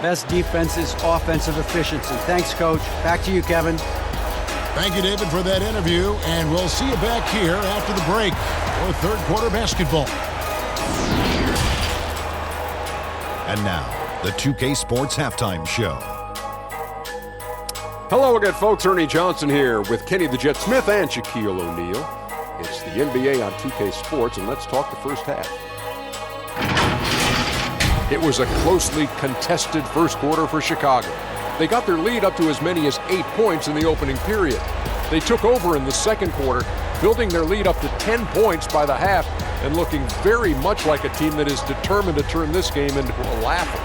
Best defense is offensive efficiency. Thanks, Coach. Back to you, Kevin. Thank you, David, for that interview. And we'll see you back here after the break for third quarter basketball. And now, the 2K Sports Halftime Show. Hello again, folks. Ernie Johnson here with Kenny the Jet Smith and Shaquille O'Neal. It's the NBA on 2K Sports, and let's talk the first half. It was a closely contested first quarter for Chicago. They got their lead up to as many as 8 points in the opening period. They took over in the second quarter, building their lead up to 10 points by the half and looking very much like a team that is determined to turn this game into a laugher.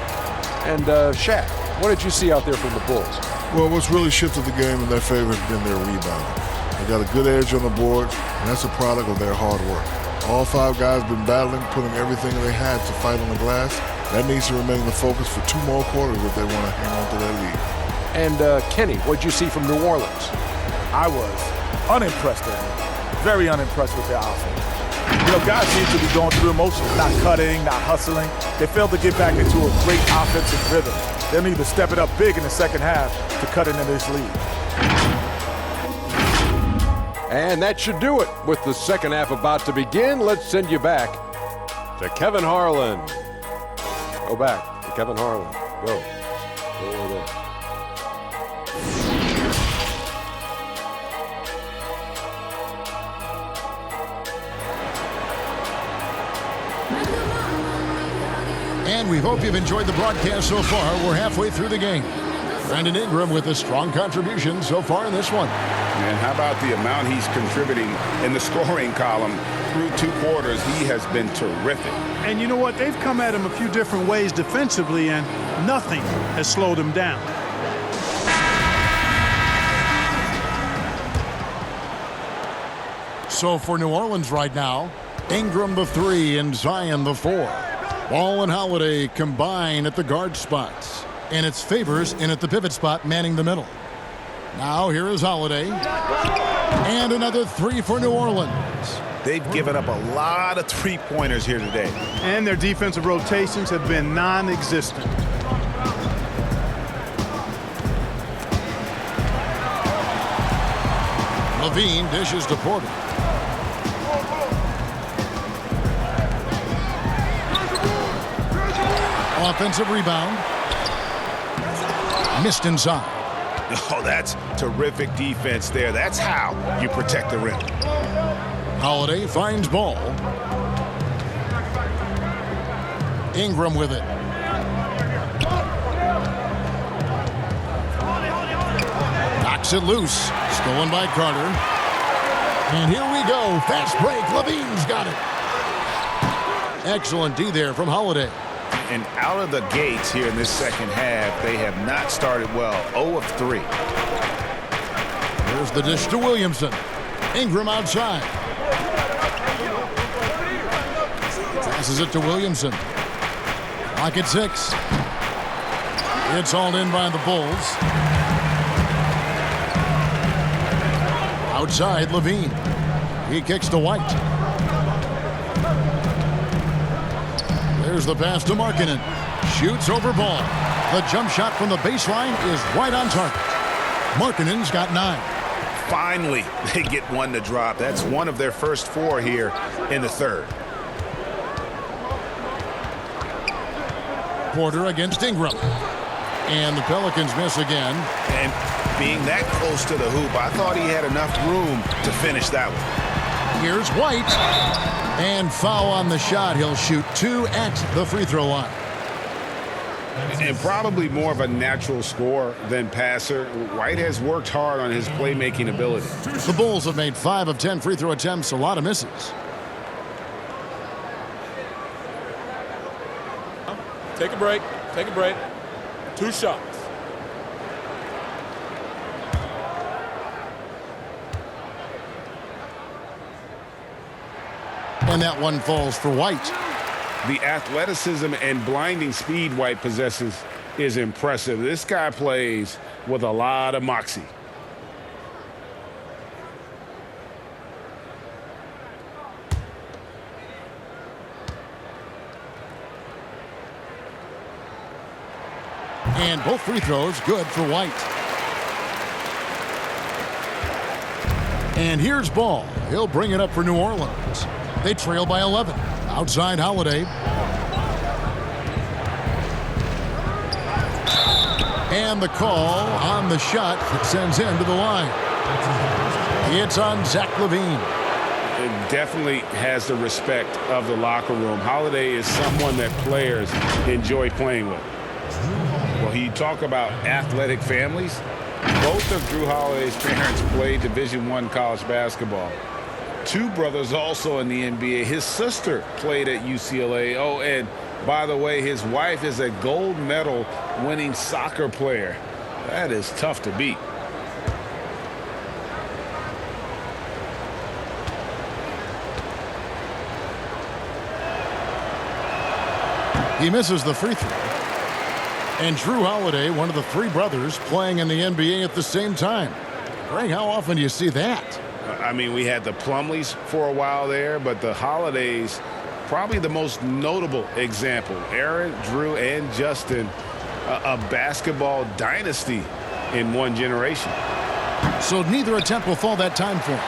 And Shaq, what did you see out there from the Bulls? Well, what's really shifted the game in their favor has been their rebounding. They got a good edge on the board, and that's a product of their hard work. All 5 guys been battling, putting everything they had to fight on the glass. That needs to remain the focus for 2 more quarters if they want to hang on to their lead. And Kenny, what'd you see from New Orleans? I was unimpressed with them. Very unimpressed with their offense. You know, guys seem to be going through emotions, not cutting, not hustling. They failed to get back into a great offensive rhythm. They'll need to step it up big in the second half to cut into this lead. And that should do it. With the second half about to begin, let's send you back to Kevin Harlan. Go back to Kevin Harlan. Go over there. And we hope you've enjoyed the broadcast so far. We're halfway through the game. Brandon Ingram with a strong contribution so far in this one. And how about the amount he's contributing in the scoring column through 2 quarters? He has been terrific. And you know what? They've come at him a few different ways defensively, and nothing has slowed him down. So for New Orleans right now, Ingram the 3 and Zion the 4. Ball and Holiday combine at the guard spots. And it's Favors in at the pivot spot, manning the middle. Now here is Holiday. And another 3 for New Orleans. They've given up a lot of 3-pointers here today. And their defensive rotations have been non-existent. Levine dishes to Porter. Offensive rebound. Missed inside. Oh, that's terrific defense there. That's how you protect the rim. Holiday finds ball. Ingram with it. Knocks it loose. Stolen by Carter. And here we go. Fast break. Levine's got it. Excellent D there from Holiday. And out of the gates here in this second half, they have not started well. 0 of 3. There's the dish to Williamson. Ingram outside. Passes it to Williamson. Clock at 6. It's hauled in by the Bulls. Outside, Levine. He kicks to White. There's the pass to Markkanen. Shoots over Ball. The jump shot from the baseline is right on target. Markkanen's got 9. Finally, they get one to drop. That's one of their first 4 here in the third. Porter against Ingram. And the Pelicans miss again. And being that close to the hoop, I thought he had enough room to finish that one. Here's White. And foul on the shot. He'll shoot 2 at the free throw line. And probably more of a natural scorer than passer. White has worked hard on his playmaking ability. The Bulls have made 5 of 10 free throw attempts, a lot of misses. Take a break. Take a break. 2 shots. And that one falls for White. The athleticism and blinding speed White possesses is impressive. This guy plays with a lot of moxie. And both free throws good for White. And here's Ball. He'll bring it up for New Orleans. They trail by 11. Outside Holiday. And the call on the shot that sends him to the line. It's on Zach LaVine. It definitely has the respect of the locker room. Holiday is someone that players enjoy playing with. Well, you talk about athletic families. Both of Drew Holiday's parents played Division I college basketball. 2 brothers also in the NBA. His sister played at UCLA. Oh, and by the way, his wife is a gold medal winning soccer player. That is tough to beat. He misses the free throw. And Drew Holiday, one of the 3 brothers playing in the NBA at the same time. Greg, how often do you see that? I mean, we had the Plumleys for a while there, but the Holidays, probably the most notable example. Aaron, Drew, and Justin, a basketball dynasty in one generation. So neither attempt will fall that time for him.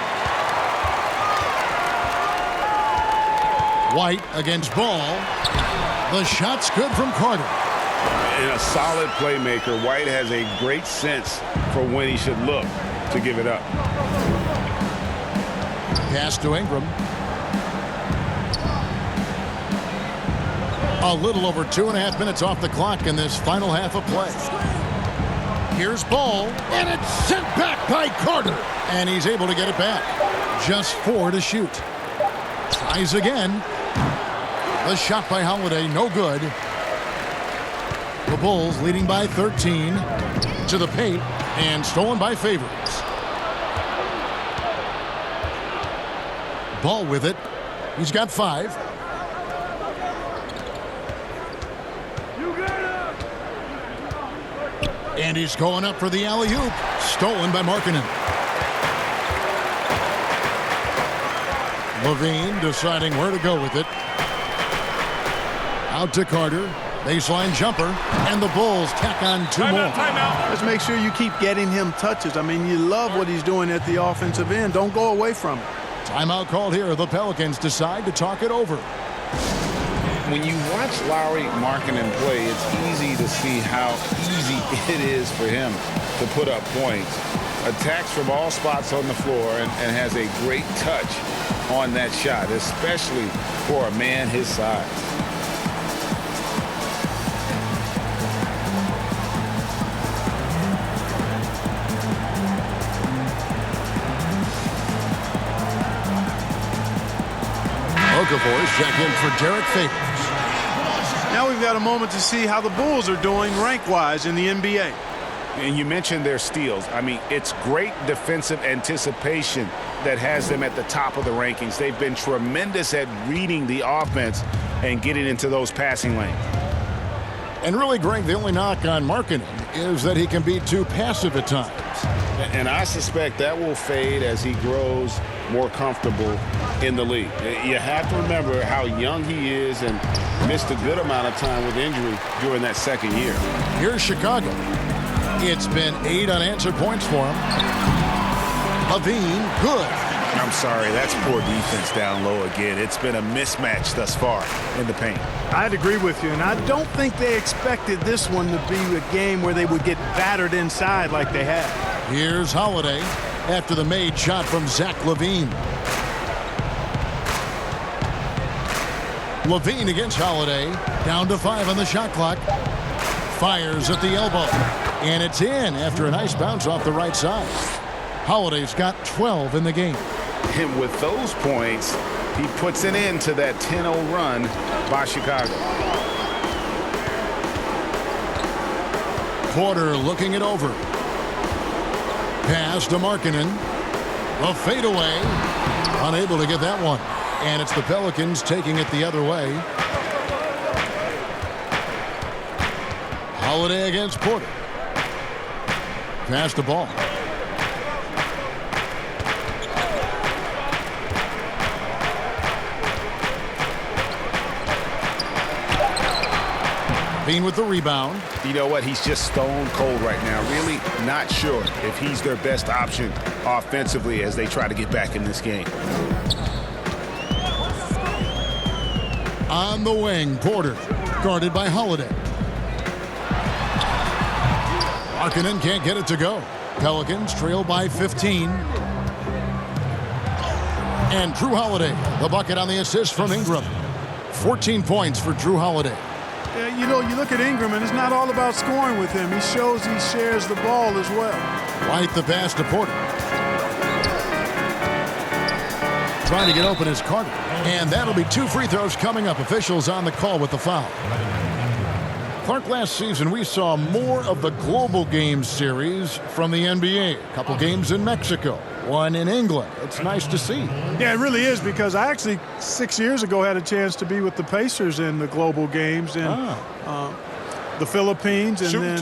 White against Ball. The shot's good from Carter. And a solid playmaker, White has a great sense for when he should look to give it up. Pass to Ingram. A little over 2.5 minutes off the clock in this final half of play. Here's Ball, and it's sent back by Carter. And he's able to get it back. Just 4 to shoot. Tries again. The shot by Holiday, no good. The Bulls leading by 13 to the paint and stolen by Favors. Ball with it. He's got 5. And he's going up for the alley-oop. Stolen by Markkanen. LaVine deciding where to go with it. Out to Carter. Baseline jumper. And the Bulls tack on 2 more. Timeout. Let's make sure you keep getting him touches. I mean, you love what he's doing at the offensive end. Don't go away from it. Timeout called here. The Pelicans decide to talk it over. When you watch Lauri Markkanen play, it's easy to see how easy it is for him to put up points. Attacks from all spots on the floor and has a great touch on that shot, especially for a man his size. Okafors checked in for Derek Favors. Now we've got a moment to see how the Bulls are doing rank-wise in the NBA. And you mentioned their steals. I mean, it's great defensive anticipation that has them at the top of the rankings. They've been tremendous at reading the offense and getting into those passing lanes. And really, Greg, the only knock on Markkanen is that he can be too passive at times. And I suspect that will fade as he grows more comfortable in the league. You have to remember how young he is and missed a good amount of time with injury during that second year. Here's Chicago. It's been 8 unanswered points for him. Levine, good. I'm sorry, that's poor defense down low again. It's been a mismatch thus far in the paint. I'd agree with you, and I don't think they expected this one to be a game where they would get battered inside like they have. Here's Holiday after the made shot from Zach LaVine. LaVine against Holiday, down to 5 on the shot clock. Fires at the elbow, and it's in after a nice bounce off the right side. Holiday's got 12 in the game. And with those points, he puts an end to that 10-0 run by Chicago. Porter looking it over. Pass to Markkanen. A fadeaway. Unable to get that one. And it's the Pelicans taking it the other way. Holiday against Porter. Pass the ball. Bean with the rebound. You know what? He's just stone cold right now. Really not sure if he's their best option offensively as they try to get back in this game. On the wing, Porter, guarded by Holiday. Markkanen can't get it to go. Pelicans trail by 15. And Drew Holiday, the bucket on the assist from Ingram. 14 points for Drew Holiday. Yeah, you know, you look at Ingram, and it's not all about scoring with him. He shows he shares the ball as well. White the pass to Porter. Trying to get open is Carter. And that'll be 2 free throws coming up. Officials on the call with the foul. Clark, last season we saw more of the global games series from the NBA. A couple games in Mexico, one in England. It's nice to see. Yeah, it really is, because I actually 6 years ago had a chance to be with the Pacers in the global games in the Philippines and then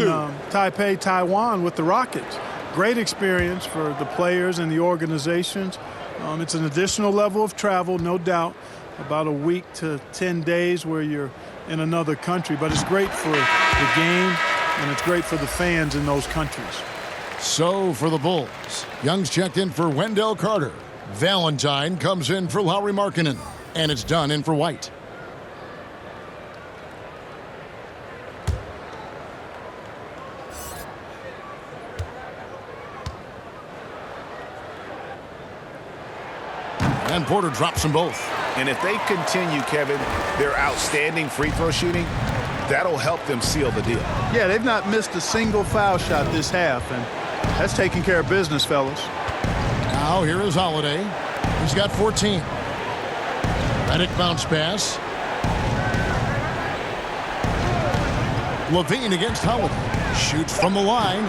Taipei, Taiwan with the Rockets. Great experience for the players and the organizations. It's an additional level of travel, no doubt, about a week to 10 days where you're in another country, but it's great for the game and it's great for the fans in those countries. So for the Bulls, Young's checked in for Wendell Carter. Valentine comes in for Lauri Markkanen, and it's done in for White. And Porter drops them both. And if they continue, Kevin, their outstanding free throw shooting, that'll help them seal the deal. Yeah, they've not missed a single foul shot this half, and that's taking care of business, fellas. Now here is Holiday. He's got 14. Redick bounce pass. LaVine against Holiday. Shoots from the line.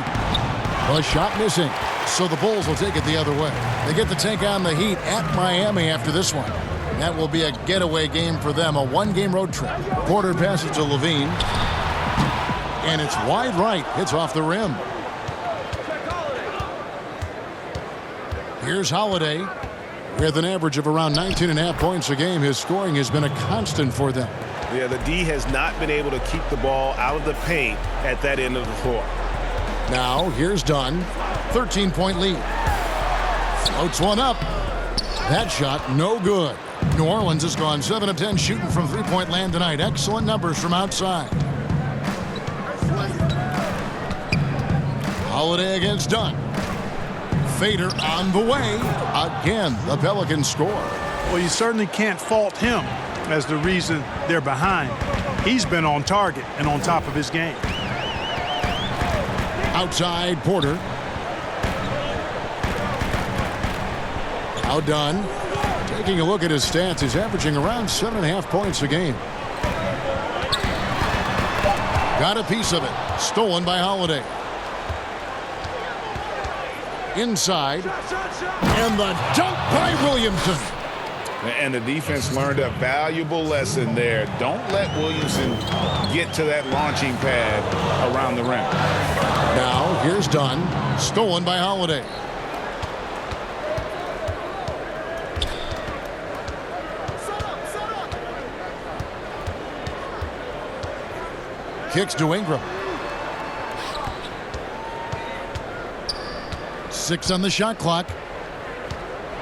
A shot missing. So the Bulls will take it the other way. They get to take on the Heat at Miami after this one. That will be a getaway game for them, a 1-game road trip. Porter passes to LaVine. And it's wide right. Hits off the rim. Here's Holiday. With an average of around 19.5 points a game, his scoring has been a constant for them. Yeah, the D has not been able to keep the ball out of the paint at that end of the floor. Now, here's Dunn. 13-point lead. Floats one up. That shot, no good. New Orleans has gone 7 of 10 shooting from three-point land tonight. Excellent numbers from outside. Holiday against Dunn. Fader on the way. Again, the Pelicans score. Well, you certainly can't fault him as the reason they're behind. He's been on target and on top of his game. Outside, Porter. Now Dunn. Taking a look at his stats, he's averaging around 7.5 points a game. Got a piece of it. Stolen by Holiday. Inside. And the dunk by Williamson. And the defense learned a valuable lesson there. Don't let Williamson get to that launching pad around the rim. Now, here's Dunn. Stolen by Holiday. Kicks to Ingram. 6 on the shot clock.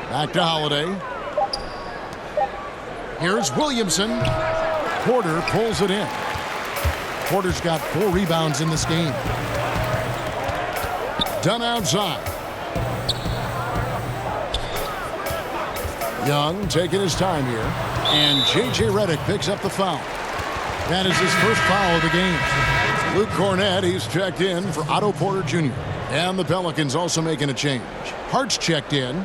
Back to Holiday. Here's Williamson. Porter pulls it in. Porter's got 4 rebounds in this game. Dunn outside. Young taking his time here. And J.J. Redick picks up the foul. That is his first foul of the game. Luke Cornett, he's checked in for Otto Porter Jr. And the Pelicans also making a change. Hart's checked in.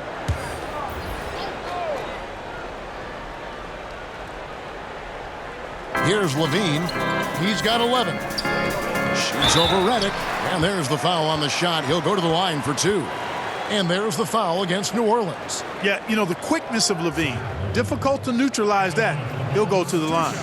Here's Levine. He's got 11. Shoots over Redick. And there's the foul on the shot. He'll go to the line for 2. And there's the foul against New Orleans. Yeah, you know, the quickness of Levine. Difficult to neutralize that. He'll go to the line.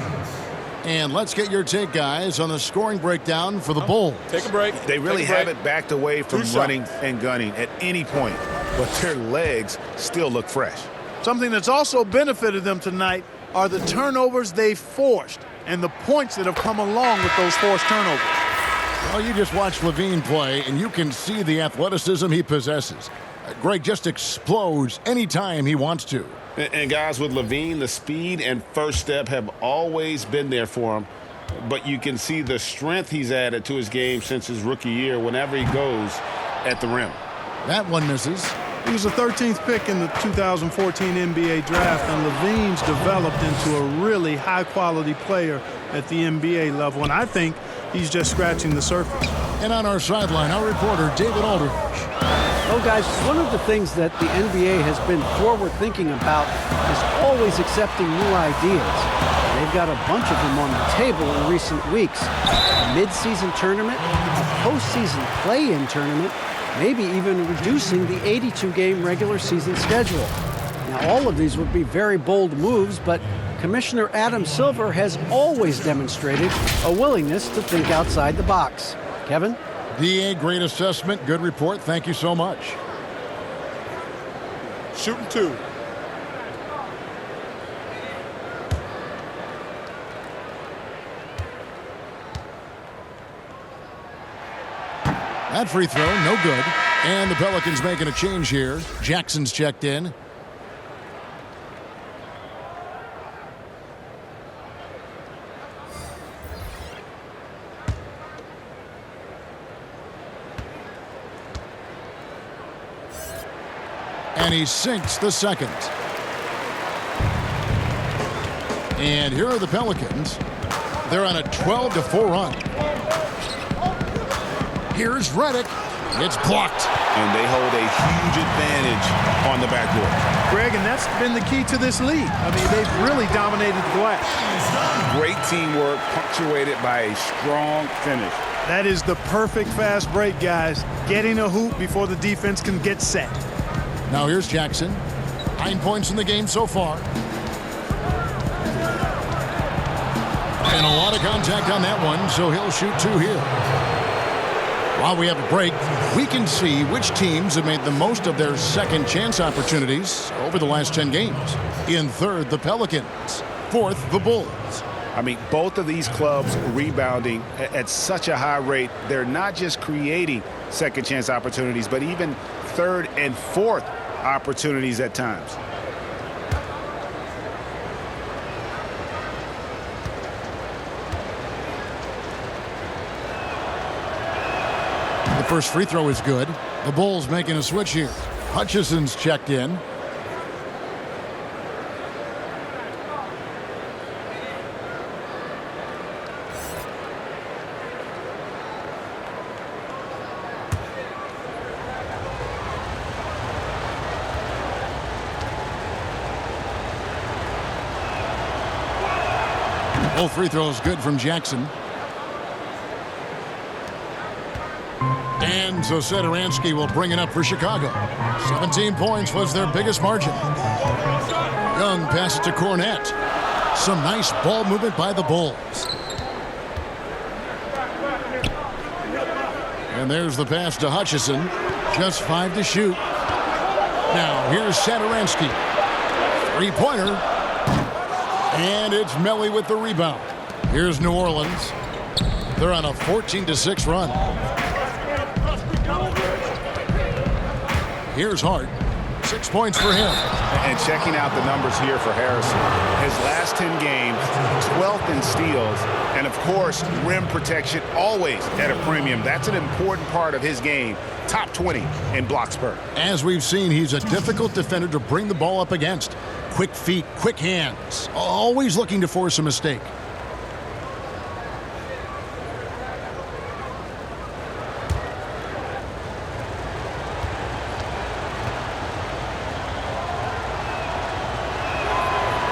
And let's get your take, guys, on the scoring breakdown for the Bulls. Take a break. They really haven't backed away from running and gunning at any point, but their legs still look fresh. Something that's also benefited them tonight are the turnovers they forced and the points that have come along with those forced turnovers. Well, you just watch Levine play, and you can see the athleticism he possesses. Greg just explodes anytime he wants to. And guys, with Levine, the speed and first step have always been there for him. But you can see the strength he's added to his game since his rookie year whenever he goes at the rim. That one misses. He was the 13th pick in the 2014 NBA draft, and Levine's developed into a really high-quality player at the NBA level, and I think he's just scratching the surface. And on our sideline, our reporter, David Aldridge. Well, guys, one of the things that the NBA has been forward-thinking about is always accepting new ideas. They've got a bunch of them on the table in recent weeks. A mid-season tournament, a postseason play-in tournament, maybe even reducing the 82-game regular season schedule. Now, all of these would be very bold moves, but Commissioner Adam Silver has always demonstrated a willingness to think outside the box. Kevin? DA, great assessment, good report. Thank you so much. Shooting 2. That free throw, no good. And the Pelicans making a change here. Jackson's checked in. And he sinks the second. And here are the Pelicans. They're on a 12-4 run. Here's Redick. It's blocked. And they hold a huge advantage on the backboard. Greg, and that's been the key to this league. I mean, they've really dominated the glass. Great teamwork punctuated by a strong finish. That is the perfect fast break, guys. Getting a hoop before the defense can get set. Now here's Jackson. 9 points in the game so far. And a lot of contact on that one, so he'll shoot 2 here. While we have a break, we can see which teams have made the most of their second chance opportunities over the last 10 games. In third, the Pelicans. Fourth, the Bulls. I mean, both of these clubs rebounding at such a high rate. They're not just creating second chance opportunities, but even third and fourth opportunities at times. The first free throw is good. The Bulls making a switch here. Hutchison's checked in. Both free throws good from Jackson. And so Satoransky will bring it up for Chicago. 17 points was their biggest margin. Young passes to Cornette. Some nice ball movement by the Bulls. And there's the pass to Hutchison. Just 5 to shoot. Now here's Satoransky. Three-pointer. And it's Melly with the rebound. Here's New Orleans. They're on a 14-6 run. Here's Hart. 6 points for him. And checking out the numbers here for Harrison. His last 10 games, 12th in steals, and of course, rim protection always at a premium. That's an important part of his game. Top 20 in blocks per. As we've seen, he's a difficult defender to bring the ball up against. Quick feet, quick hands, always looking to force a mistake.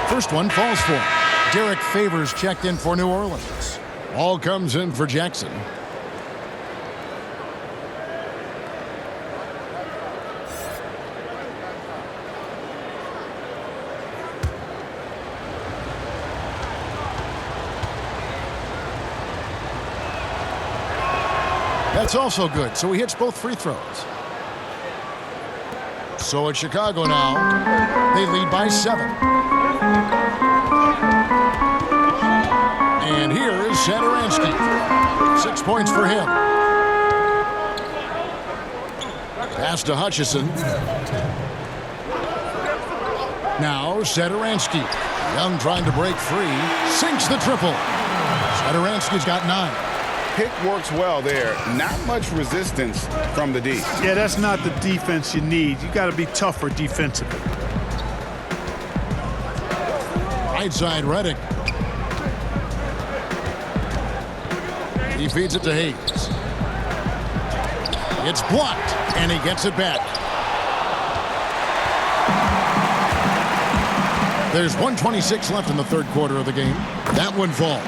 First one falls for him. Derek Favors checked in for New Orleans. Ball comes in for Jackson. That's also good, so he hits both free throws. So it's Chicago now. They lead by 7. And here is Satoransky. 6 points for him. Pass to Hutchison. Now Satoransky. Young trying to break free. Sinks the triple. Satoransky's got 9. Pick works well there. Not much resistance from the D. Yeah, that's not the defense you need. You got to be tougher defensively. Right side, Reddick. He feeds it to Hayes. It's blocked, and he gets it back. There's 1:26 left in the third quarter of the game. That one falls.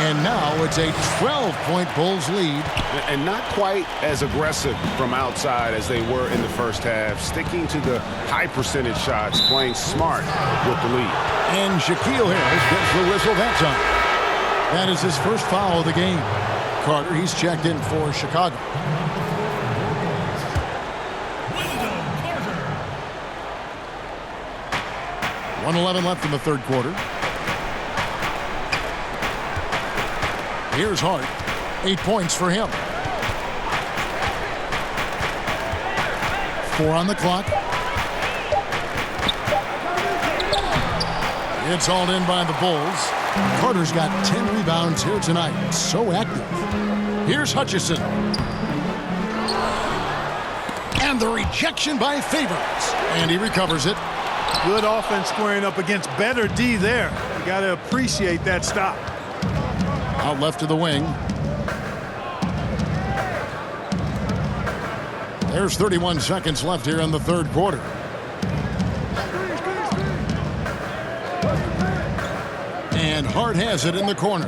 And now it's a 12-point Bulls lead. And not quite as aggressive from outside as they were in the first half. Sticking to the high percentage shots, playing smart with the lead. And Shaquille Harris gets the whistle that time. That is his first foul of the game. Carter, he's checked in for Chicago. .111 left in the third quarter. Here's Hart. 8 points for him. 4 on the clock. It's hauled in by the Bulls. Carter's got 10 rebounds here tonight. So active. Here's Hutchison. And the rejection by Favors. And he recovers it. Good offense squaring up against better D there. You got to appreciate that stop. Out left to the wing. There's 31 seconds left here in the third quarter. And Hart has it in the corner.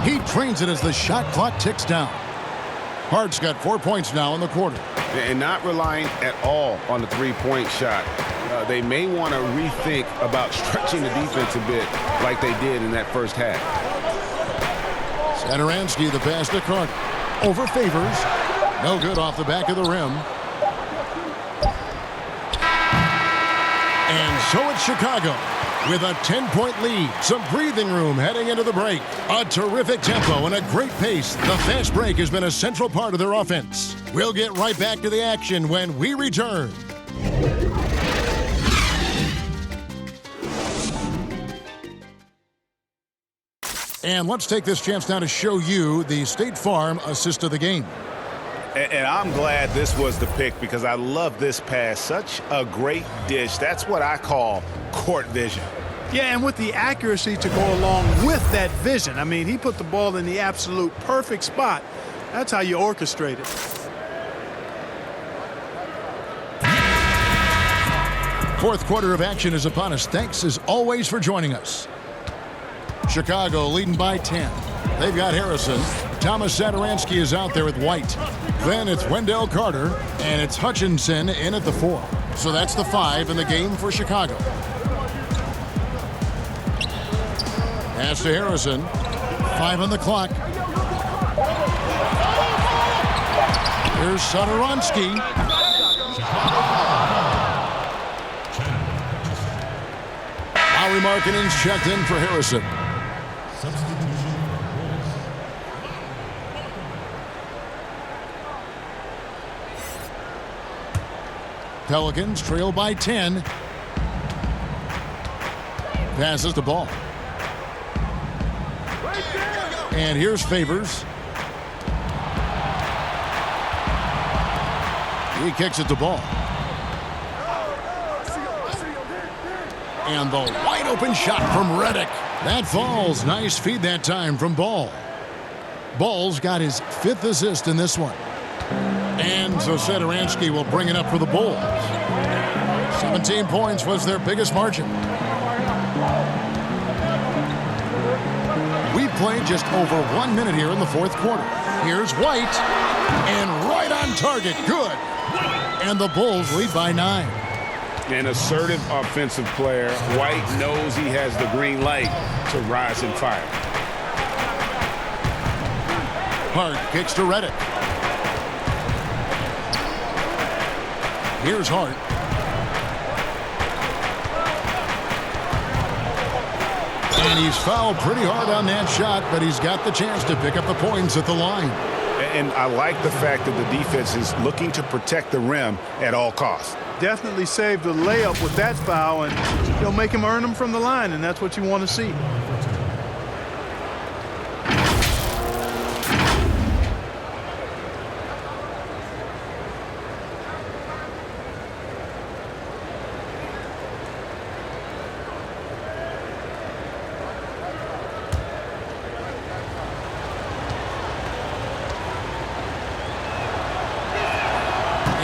He trains it as the shot clock ticks down. Hart's got 4 points now in the quarter. And not relying at all on the three-point shot. They may want to rethink about stretching the defense a bit like they did in that first half. Satoransky, the pass to Carter. Over Favors. No good off the back of the rim. And so it's Chicago with a 10-point lead. Some breathing room heading into the break. A terrific tempo and a great pace. The fast break has been a central part of their offense. We'll get right back to the action when we return. And let's take this chance now to show you the State Farm assist of the game. And I'm glad this was the pick because I love this pass. Such a great dish. That's what I call court vision. Yeah, and with the accuracy to go along with that vision. I mean, he put the ball in the absolute perfect spot. That's how you orchestrate it. Fourth quarter of action is upon us. Thanks as always for joining us. Chicago leading by 10. They've got Harrison. Thomas Satoransky is out there with White. Then it's Wendell Carter, and it's Hutchinson in at the 4. So that's the 5 in the game for Chicago. Pass to Harrison. 5 on the clock. Here's Satoransky. Lowry Markkanen's checked in for Harrison. Pelicans trail by 10. Passes the ball. And here's Favors. He kicks it to Ball. And the wide open shot from Redick. That falls. Nice feed that time from Ball. Ball's got his 5th assist in this one. And so Satoransky will bring it up for the Bulls. 17 points was their biggest margin. We've played just over 1 minute here in the fourth quarter. Here's White. And right on target. Good. And the Bulls lead by 9. An assertive offensive player. White knows he has the green light to rise and fire. Hart kicks to Redick. Here's Hart. And he's fouled pretty hard on that shot, but he's got the chance to pick up the points at the line. And I like the fact that the defense is looking to protect the rim at all costs. Definitely saved the layup with that foul, and he'll make him earn them from the line, and that's what you want to see.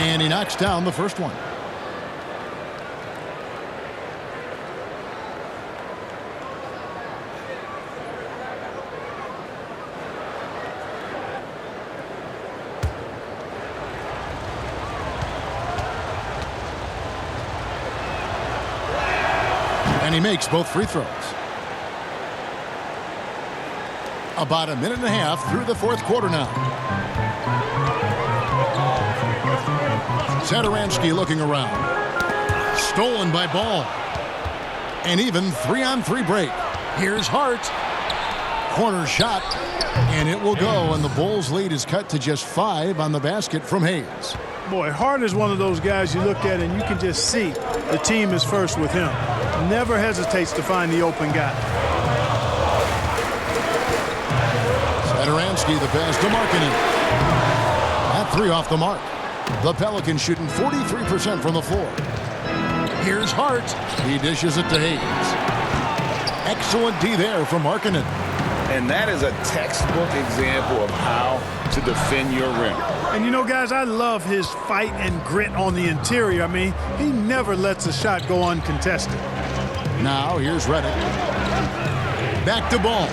And he knocks down the first one. And he makes both free throws. About a minute and a half through the fourth quarter now. Satoransky looking around. Stolen by Ball. And even 3-on-3 break. Here's Hart. Corner shot. And it will go, and the Bulls' lead is cut to just 5 on the basket from Hayes. Boy, Hart is one of those guys you look at and you can just see the team is first with him. Never hesitates to find the open guy. Satoransky, the pass to Markkanen. That 3 off the mark. The Pelicans shooting 43% from the floor. Here's Hart. He dishes it to Hayes. Excellent D there from Markkanen. And that is a textbook example of how to defend your rim. And you know, guys, I love his fight and grit on the interior. I mean, he never lets a shot go uncontested. Now here's Redick. Back to Ball.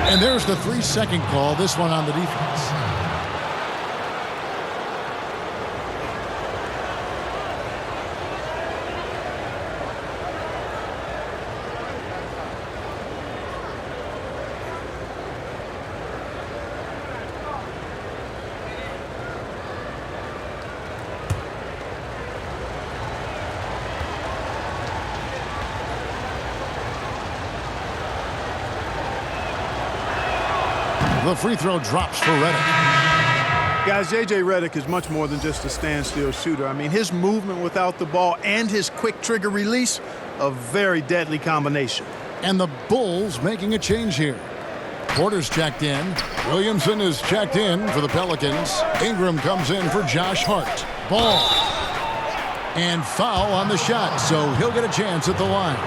And there's the 3-second call, this one on the defense. The free throw drops for Redick. Guys, J.J. Redick is much more than just a standstill shooter. I mean, his movement without the ball and his quick trigger release, a very deadly combination. And the Bulls making a change here. Porter's checked in. Williamson is checked in for the Pelicans. Ingram comes in for Josh Hart. Ball. And foul on the shot, so he'll get a chance at the line.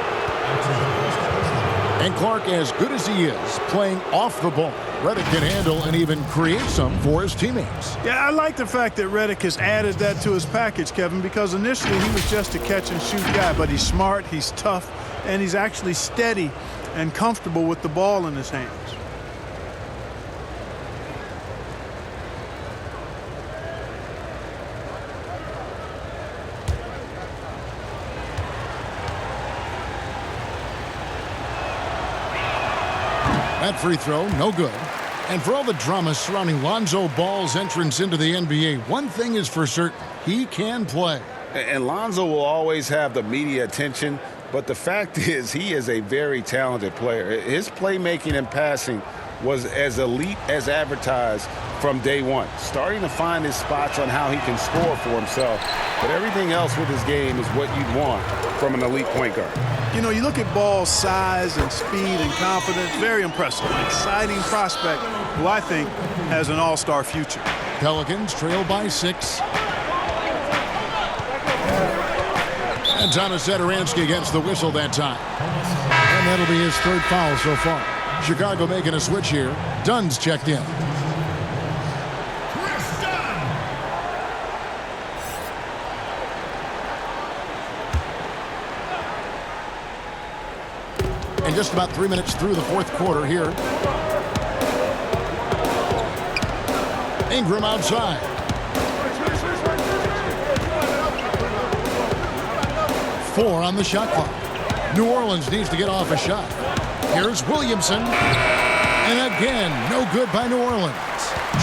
And Clark, as good as he is playing off the ball, Reddick can handle and even create some for his teammates. Yeah, I like the fact that Reddick has added that to his package, Kevin, because initially he was just a catch-and-shoot guy, but he's smart, he's tough, and he's actually steady and comfortable with the ball in his hands. That free throw, no good. And for all the drama surrounding Lonzo Ball's entrance into the NBA, one thing is for certain, he can play. And Lonzo will always have the media attention, but the fact is he is a very talented player. His playmaking and passing was as elite as advertised from day one, starting to find his spots on how he can score for himself. But everything else with his game is what you'd want from an elite point guard. You know, you look at Ball's size and speed and confidence, very impressive. An exciting prospect who I think has an all-star future. Pelicans trail by 6. And Thomas Satoransky gets the whistle that time. And that'll be his 3rd foul so far. Chicago making a switch here. Dunn's checked in. And just about 3 minutes through the 4th quarter here. Ingram outside. Four on the shot clock. New Orleans needs to get off a shot. Here's Williamson. And again, no good by New Orleans.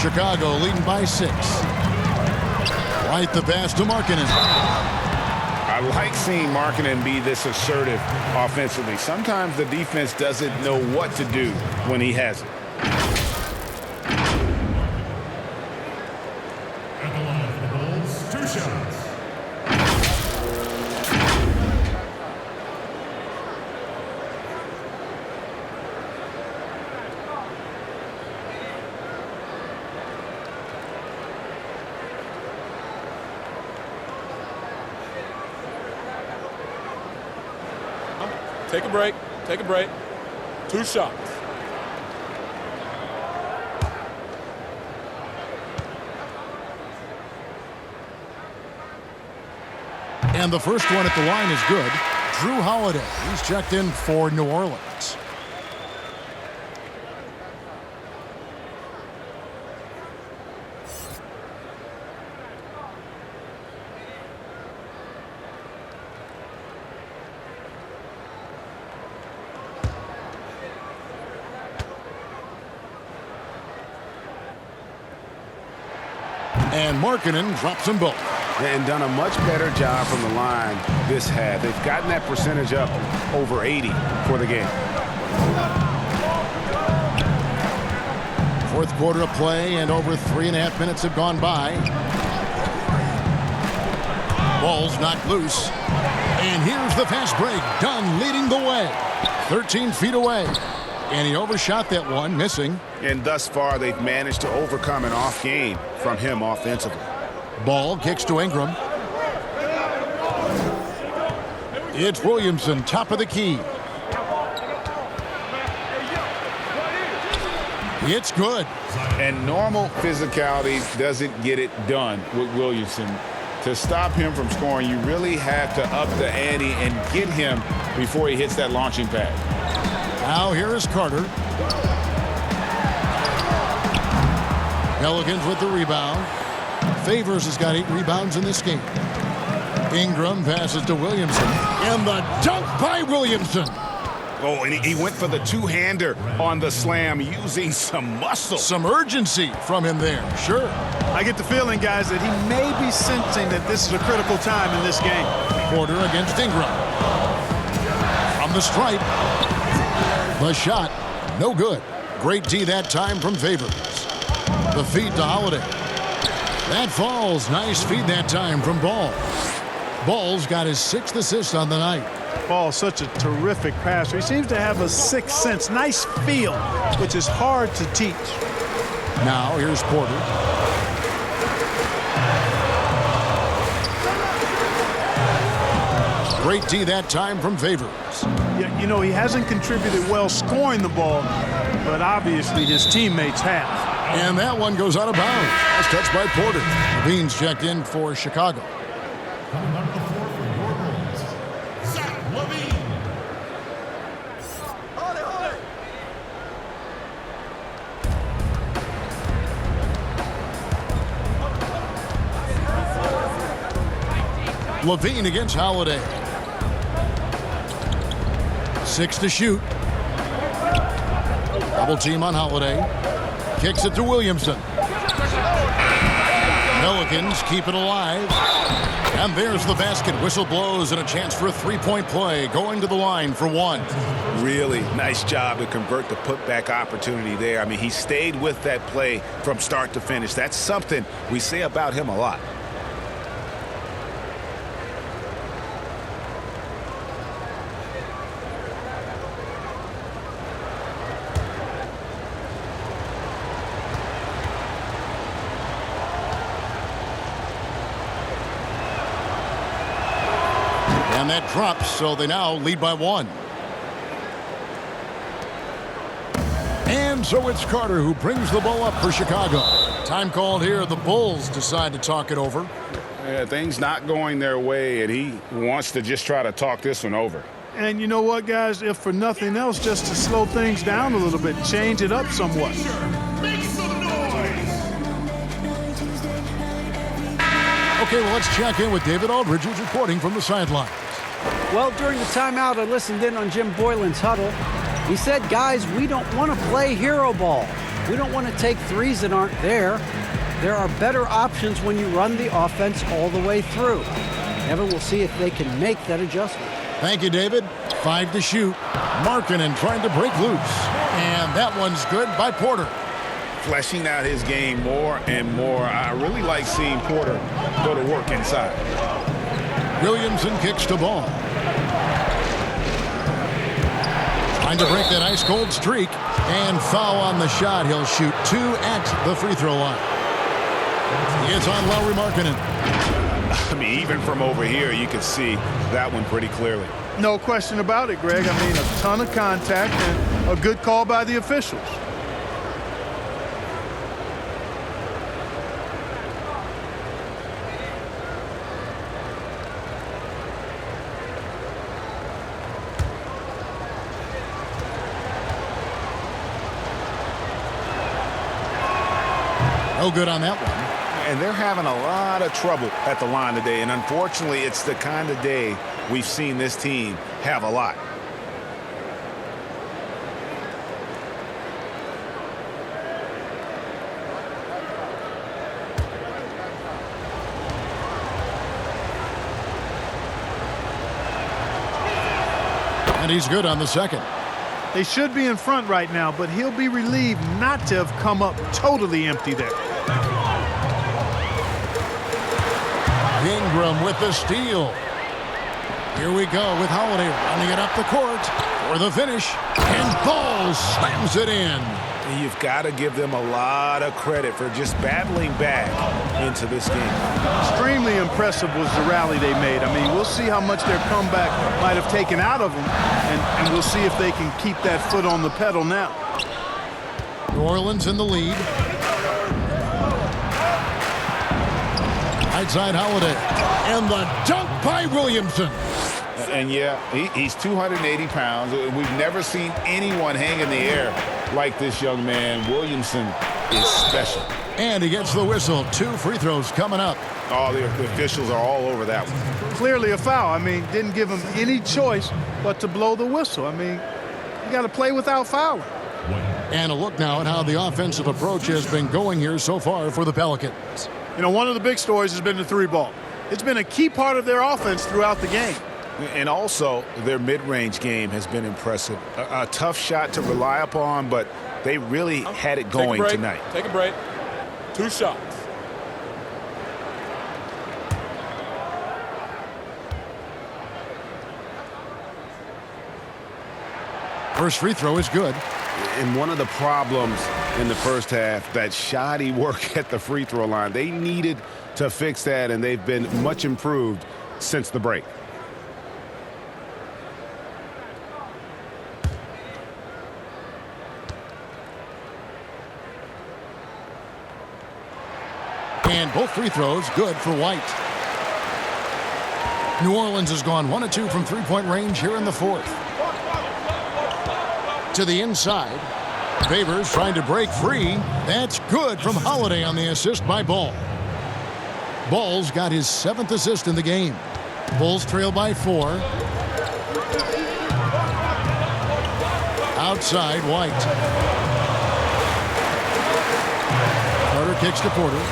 Chicago leading by 6. Right the pass to Markkanen. I like seeing Markkanen be this assertive offensively. Sometimes the defense doesn't know what to do when he has it. At the line for the Bulls, 2 shots. Take a break. Take a break. 2 shots. And the first one at the line is good. Drew Holiday. He's checked in for New Orleans. And Markkanen drops them both. And done a much better job from the line this half. They've gotten that percentage up over 80 for the game. 4th quarter of play, and over 3.5 minutes have gone by. Ball's knocked loose. And here's the fast break. Dunn leading the way. 13 feet away. And he overshot that one, missing. And thus far, they've managed to overcome an off game from him offensively. Ball kicks to Ingram. It's Williamson, top of the key. It's good. And normal physicality doesn't get it done with Williamson. To stop him from scoring, you really have to up the ante and get him before he hits that launching pad. Now here is Carter. Pelicans with the rebound. Favors has got 8 rebounds in this game. Ingram passes to Williamson. And the dunk by Williamson. Oh, and he went for the two-hander on the slam, using some muscle. Some urgency from him there, sure. I get the feeling, guys, that he may be sensing that this is a critical time in this game. Porter against Ingram. From the stripe. The shot, no good. Great D that time from Favors. The feed to Holiday. That falls. Nice feed that time from Ball. Ball's got his 6th assist on the night. Ball, such a terrific passer. He seems to have a sixth sense, nice feel, which is hard to teach. Now here's Porter. Great D that time from Favors. Yeah, you know, he hasn't contributed well scoring the ball, but obviously his teammates have. And that one goes out of bounds. That's touched by Porter. Levine's checked in for Chicago. Coming out of the floor for New Orleans, Zach Levine. Levine against Holiday. 6 to shoot. Double team on Holiday. Kicks it to Williamson. Pelicans keep it alive. And there's the basket. Whistle blows and a chance for a three-point play. Going to the line for one. Really nice job to convert the putback opportunity there. I mean, he stayed with that play from start to finish. That's something we say about him a lot. And that drops, so they now lead by one. And so it's Carter who brings the ball up for Chicago. Time called here. The Bulls decide to talk it over. Yeah, things not going their way, and he wants to just try to talk this one over. And you know what, guys? If for nothing else, just to slow things down a little bit, change it up somewhat. Make some noise. Okay, well, let's check in with David Aldridge, who's reporting from the sidelines. Well, during the timeout, I listened in on Jim Boylan's huddle. He said, guys, we don't want to play hero ball. We don't want to take threes that aren't there. There are better options when you run the offense all the way through. Evan will see if they can make that adjustment. Thank you, David. 5 to shoot. Markkanen trying to break loose. And that one's good by Porter. Fleshing out his game more and more. I really like seeing Porter go to work inside. Williamson kicks the ball. Trying to break that ice-cold streak. And foul on the shot. He'll shoot 2 at the free throw line. He is on Lauri Markkanen. I mean, even from over here, you can see that one pretty clearly. No question about it, Greg. I mean, a ton of contact and a good call by the officials. No good on that one. And they're having a lot of trouble at the line today. And unfortunately, it's the kind of day we've seen this team have a lot. And he's good on the second. They should be in front right now, but he'll be relieved not to have come up totally empty there. Ingram with the steal. Here we go with Holiday running it up the court for the finish. And Ball slams it in. You've got to give them a lot of credit for just battling back into this game. Extremely impressive was the rally they made. I mean, we'll see how much their comeback might have taken out of them, and we'll see if they can keep that foot on the pedal now. New Orleans in the lead. Right side Holiday. And the dunk by Williamson. And yeah, he's 280 pounds. We've never seen anyone hang in the air like this young man. Williamson is special. And he gets the whistle. 2 free throws coming up. Oh, the officials are all over that one. Clearly a foul. I mean, didn't give him any choice but to blow the whistle. I mean, you got to play without fouling. And a look now at how the offensive approach has been going here so far for the Pelicans. You know, one of the big stories has been the 3-ball. It's been a key part of their offense throughout the game. And also, their mid-range game has been impressive. A tough shot to rely upon, but they really had it going tonight. Take a break. 2 shots. First free throw is good. And one of the problems in the first half, that shoddy work at the free throw line. They needed to fix that, and they've been much improved since the break. both free throws good for White. New Orleans has gone 1 of 2 from three-point range here in the fourth. To the inside. Favors trying to break free. That's good from Holiday on the assist by Ball. Ball's got his 7th assist in the game. Bulls trail by 4. Outside, White. Carter kicks to Porter.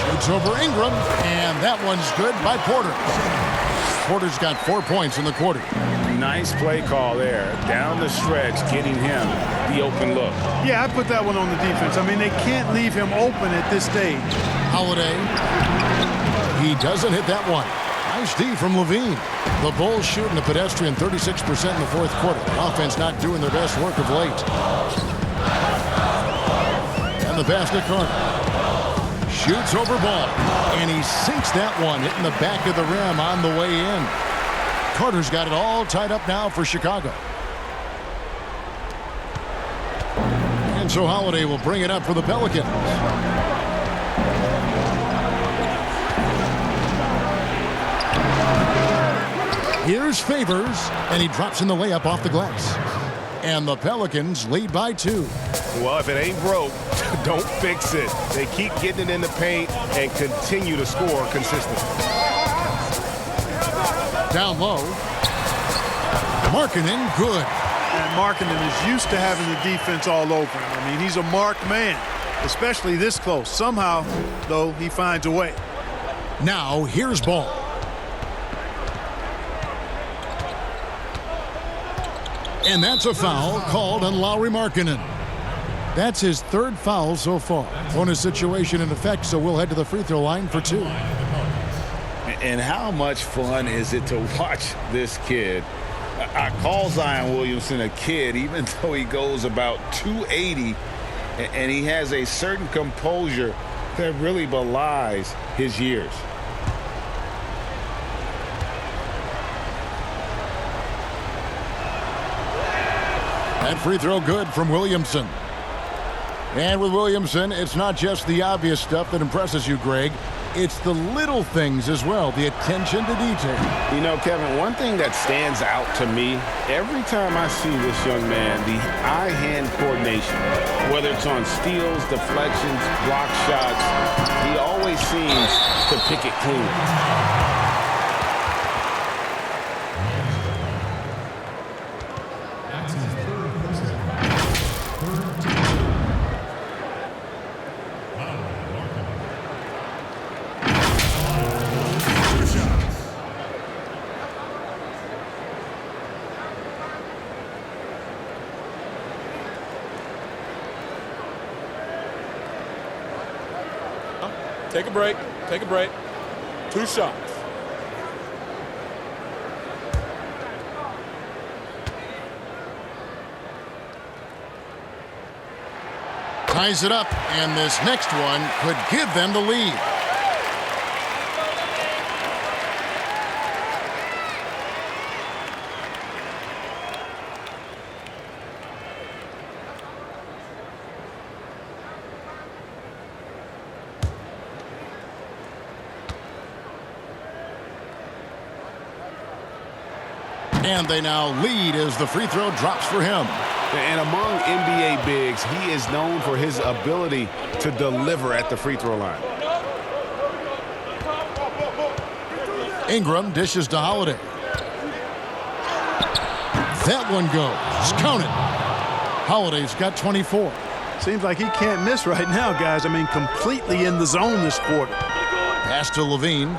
Shoots over Ingram, and that one's good by Porter. Porter's got 4 points in the quarter. Nice play call there. Down the stretch, getting him the open look. Yeah, I put that one on the defense. I mean, they can't leave him open at this stage. Holiday. He doesn't hit that one. Nice D from Levine. The Bulls shooting a pedestrian 36% in the fourth quarter. Offense not doing their best work of late. And the pass to Carter. Shoots over Ball. And he sinks that one, hitting the back of the rim on the way in. Carter's got it all tied up now for Chicago. And so Holiday will bring it up for the Pelicans. Here's Favors, and he drops in the layup off the glass. And the Pelicans lead by 2. Well, if it ain't broke, don't fix it. They keep getting it in the paint and continue to score consistently. Down low. Markkanen, good. And Markkanen is used to having the defense all over him. I mean, he's a marked man, especially this close. Somehow, though, he finds a way. Now, here's Ball. And that's a foul called on Lauri Markkanen. That's his 3rd foul so far. Bonus situation in effect, so we'll head to the free throw line for 2. And how much fun is it to watch this kid? I call Zion Williamson a kid, even though he goes about 280, and he has a certain composure that really belies his years. That free throw good from Williamson. And with Williamson, it's not just the obvious stuff that impresses you, Greg. It's the little things as well, the attention to detail. You know, Kevin, one thing that stands out to me, every time I see this young man, the eye-hand coordination, whether it's on steals, deflections, block shots, he always seems to pick it clean. Take a break. Take a break. 2 shots. Ties it up, and this next one could give them the lead. And they now lead as the free throw drops for him. And among NBA bigs, he is known for his ability to deliver at the free throw line. Ingram dishes to Holiday. That one goes. Count it. Holiday's got 24. Seems like he can't miss right now, guys. I mean, completely in the zone this quarter. Pass to Levine.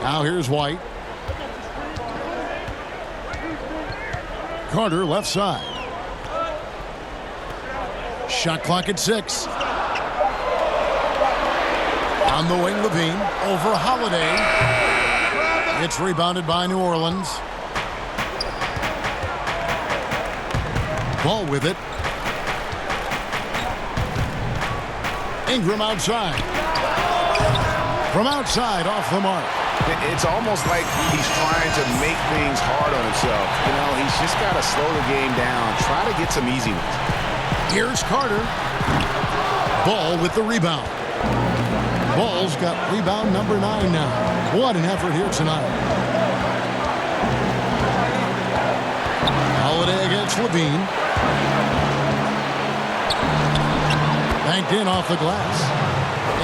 Now here's White. Carter left side. Shot clock at 6. On the wing, Levine over Holiday. It's rebounded by New Orleans. Ball with it. Ingram outside. From outside, off the mark. It's almost like he's trying to make things hard on himself. You know, he's just got to slow the game down, try to get some easy ones. Here's Carter. Ball with the rebound. Ball's got rebound number 9 now. What an effort here tonight. Holiday against Levine. Banked in off the glass.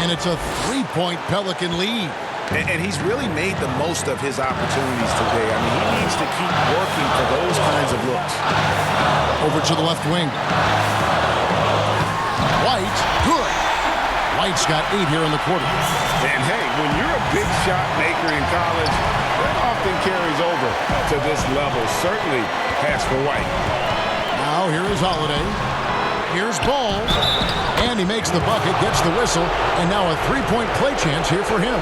And it's a 3-point Pelican lead. And he's really made the most of his opportunities today. I mean, he needs to keep working for those kinds of looks. Over to the left wing. White, good. White's got 8 here in the quarter. And hey, when you're a big shot maker in college, that often carries over to this level. Certainly has for White. Now here is Holiday. Here's Ball. And he makes the bucket, gets the whistle, and now a 3-point play chance here for him.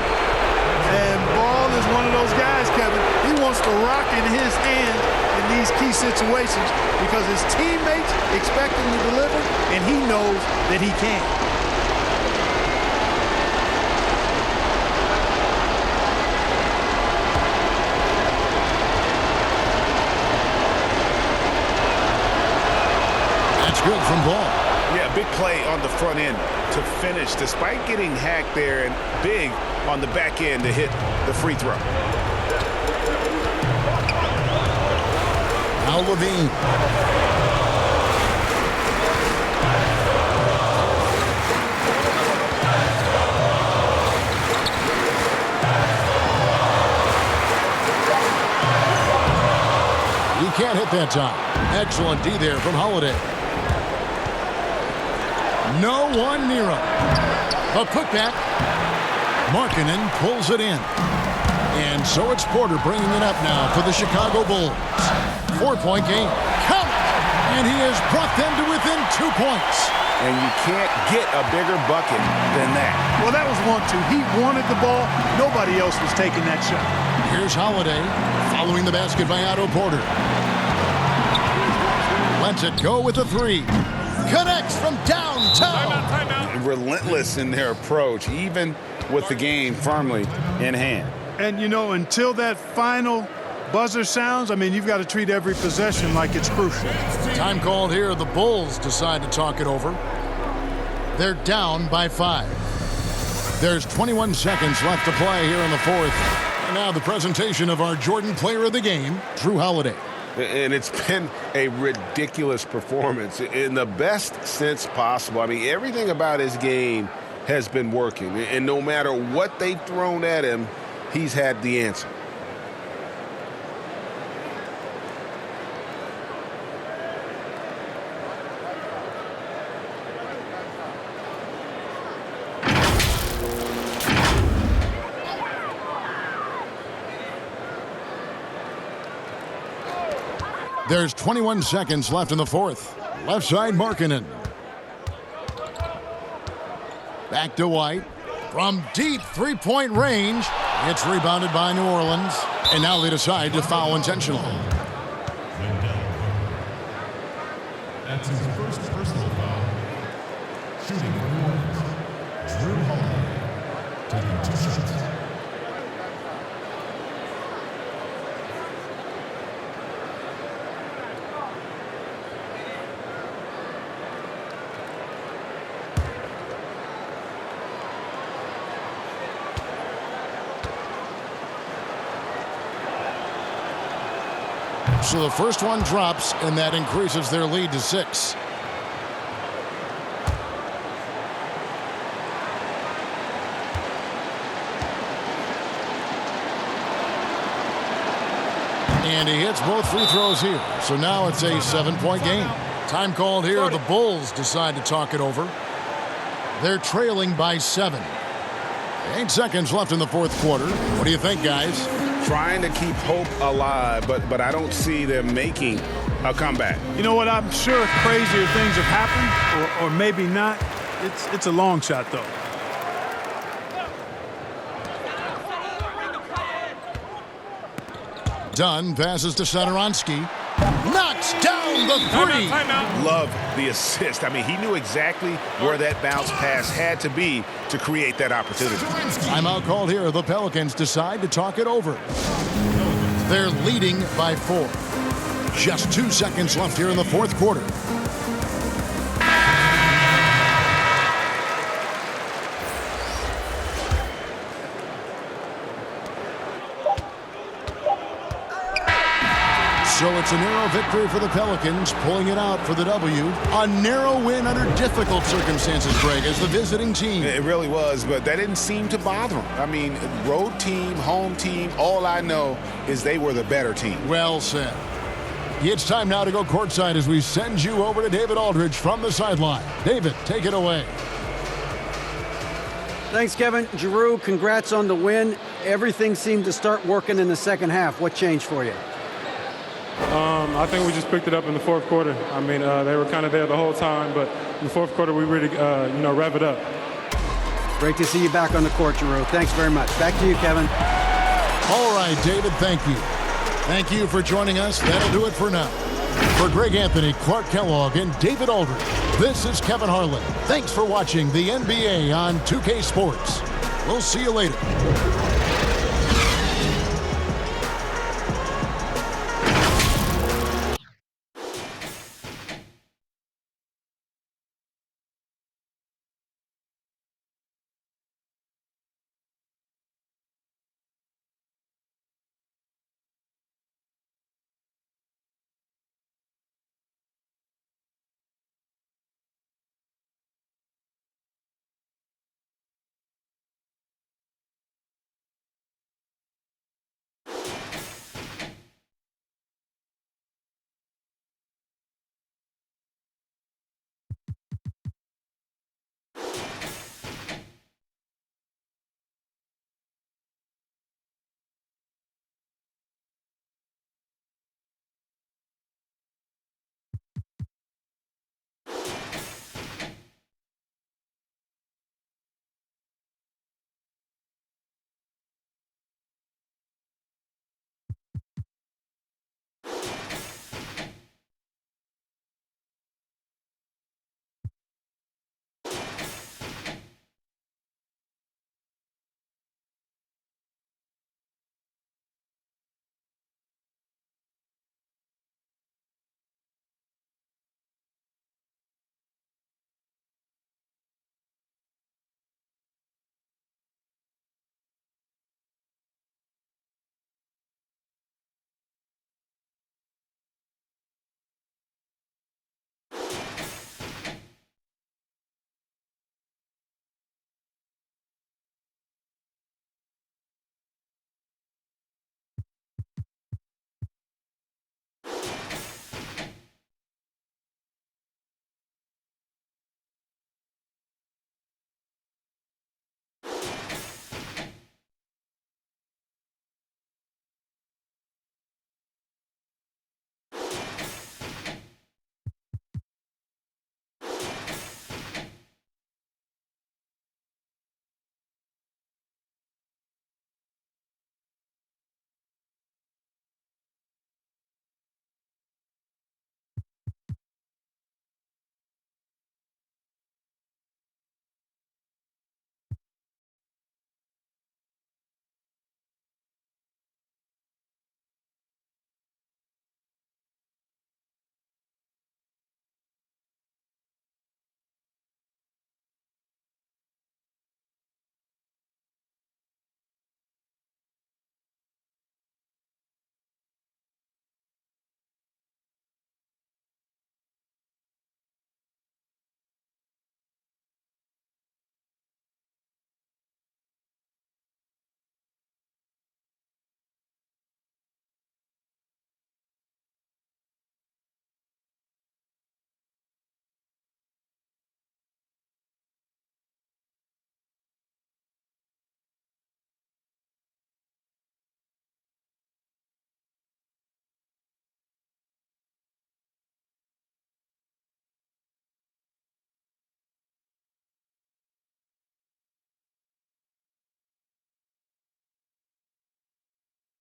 And Ball is one of those guys, Kevin. He wants the rock in his hand in these key situations because his teammates expect him to deliver, and he knows that he can. That's good from Ball. Yeah, big play on the front end to finish, despite getting hacked there, and big on the back end to hit the free throw. Now Levine. He can't hit that time. Excellent D there from Holiday. No one near him. A putback. Markkanen pulls it in. And so it's Porter bringing it up now for the Chicago Bulls. 4-point game. Count it! And he has brought them to within 2 points. And you can't get a bigger bucket than that. Well, that was 1-2. He wanted the ball. Nobody else was taking that shot. Here's Holiday following the basket by Otto Porter. Lets it go with a 3. Connects from downtown. Timeout. Relentless in their approach, even with the game firmly in hand. And, you know, until that final buzzer sounds, I mean, you've got to treat every possession like it's crucial. Time called here. The Bulls decide to talk it over. They're down by 5. There's 21 seconds left to play here in the fourth. And now the presentation of our Jordan Player of the Game, Drew Holiday. And it's been a ridiculous performance in the best sense possible. I mean, everything about his game has been working. And no matter what they've thrown at him, he's had the answer. There's 21 seconds left in the fourth. Left side, Markkanen. Back to White. From deep three-point range. It's rebounded by New Orleans. And now they decide to foul intentionally. That's his first personal foul. Shooting for New Orleans. Drew Holiday. Taking 2 shots. So the first one drops, and that increases their lead to 6. And he hits both free throws here. So now it's a 7-point game. Time called here. The Bulls decide to talk it over. They're trailing by 7. 8 seconds left in the fourth quarter. What do you think, guys? Trying to keep hope alive, but I don't see them making a comeback. You know what? I'm sure crazier things have happened, or maybe not. It's a long shot, though. Dunn passes to Satoransky. Knocks down the three. Love the assist. I mean, he knew exactly where that bounce pass had to be to create that opportunity. Timeout called here. The Pelicans decide to talk it over. They're leading by 4. Just 2 seconds left here in the fourth quarter. So it's a narrow victory for the Pelicans, pulling it out for the W. A narrow win under difficult circumstances, Greg, as the visiting team. It really was, but that didn't seem to bother them. I mean, road team, home team, all I know is they were the better team. Well said. It's time now to go courtside as we send you over to David Aldridge from the sideline. David, take it away. Thanks, Kevin. Giroux, congrats on the win. Everything seemed to start working in the second half. What changed for you? I think we just picked it up in the fourth quarter. I mean, they were kind of there the whole time, but in the fourth quarter, we really, rev it up. Great to see you back on the court, Giroux. Thanks very much. Back to you, Kevin. All right, David, thank you. Thank you for joining us. That'll do it for now. For Greg Anthony, Clark Kellogg, and David Aldridge, this is Kevin Harlan. Thanks for watching the NBA on 2K Sports. We'll see you later.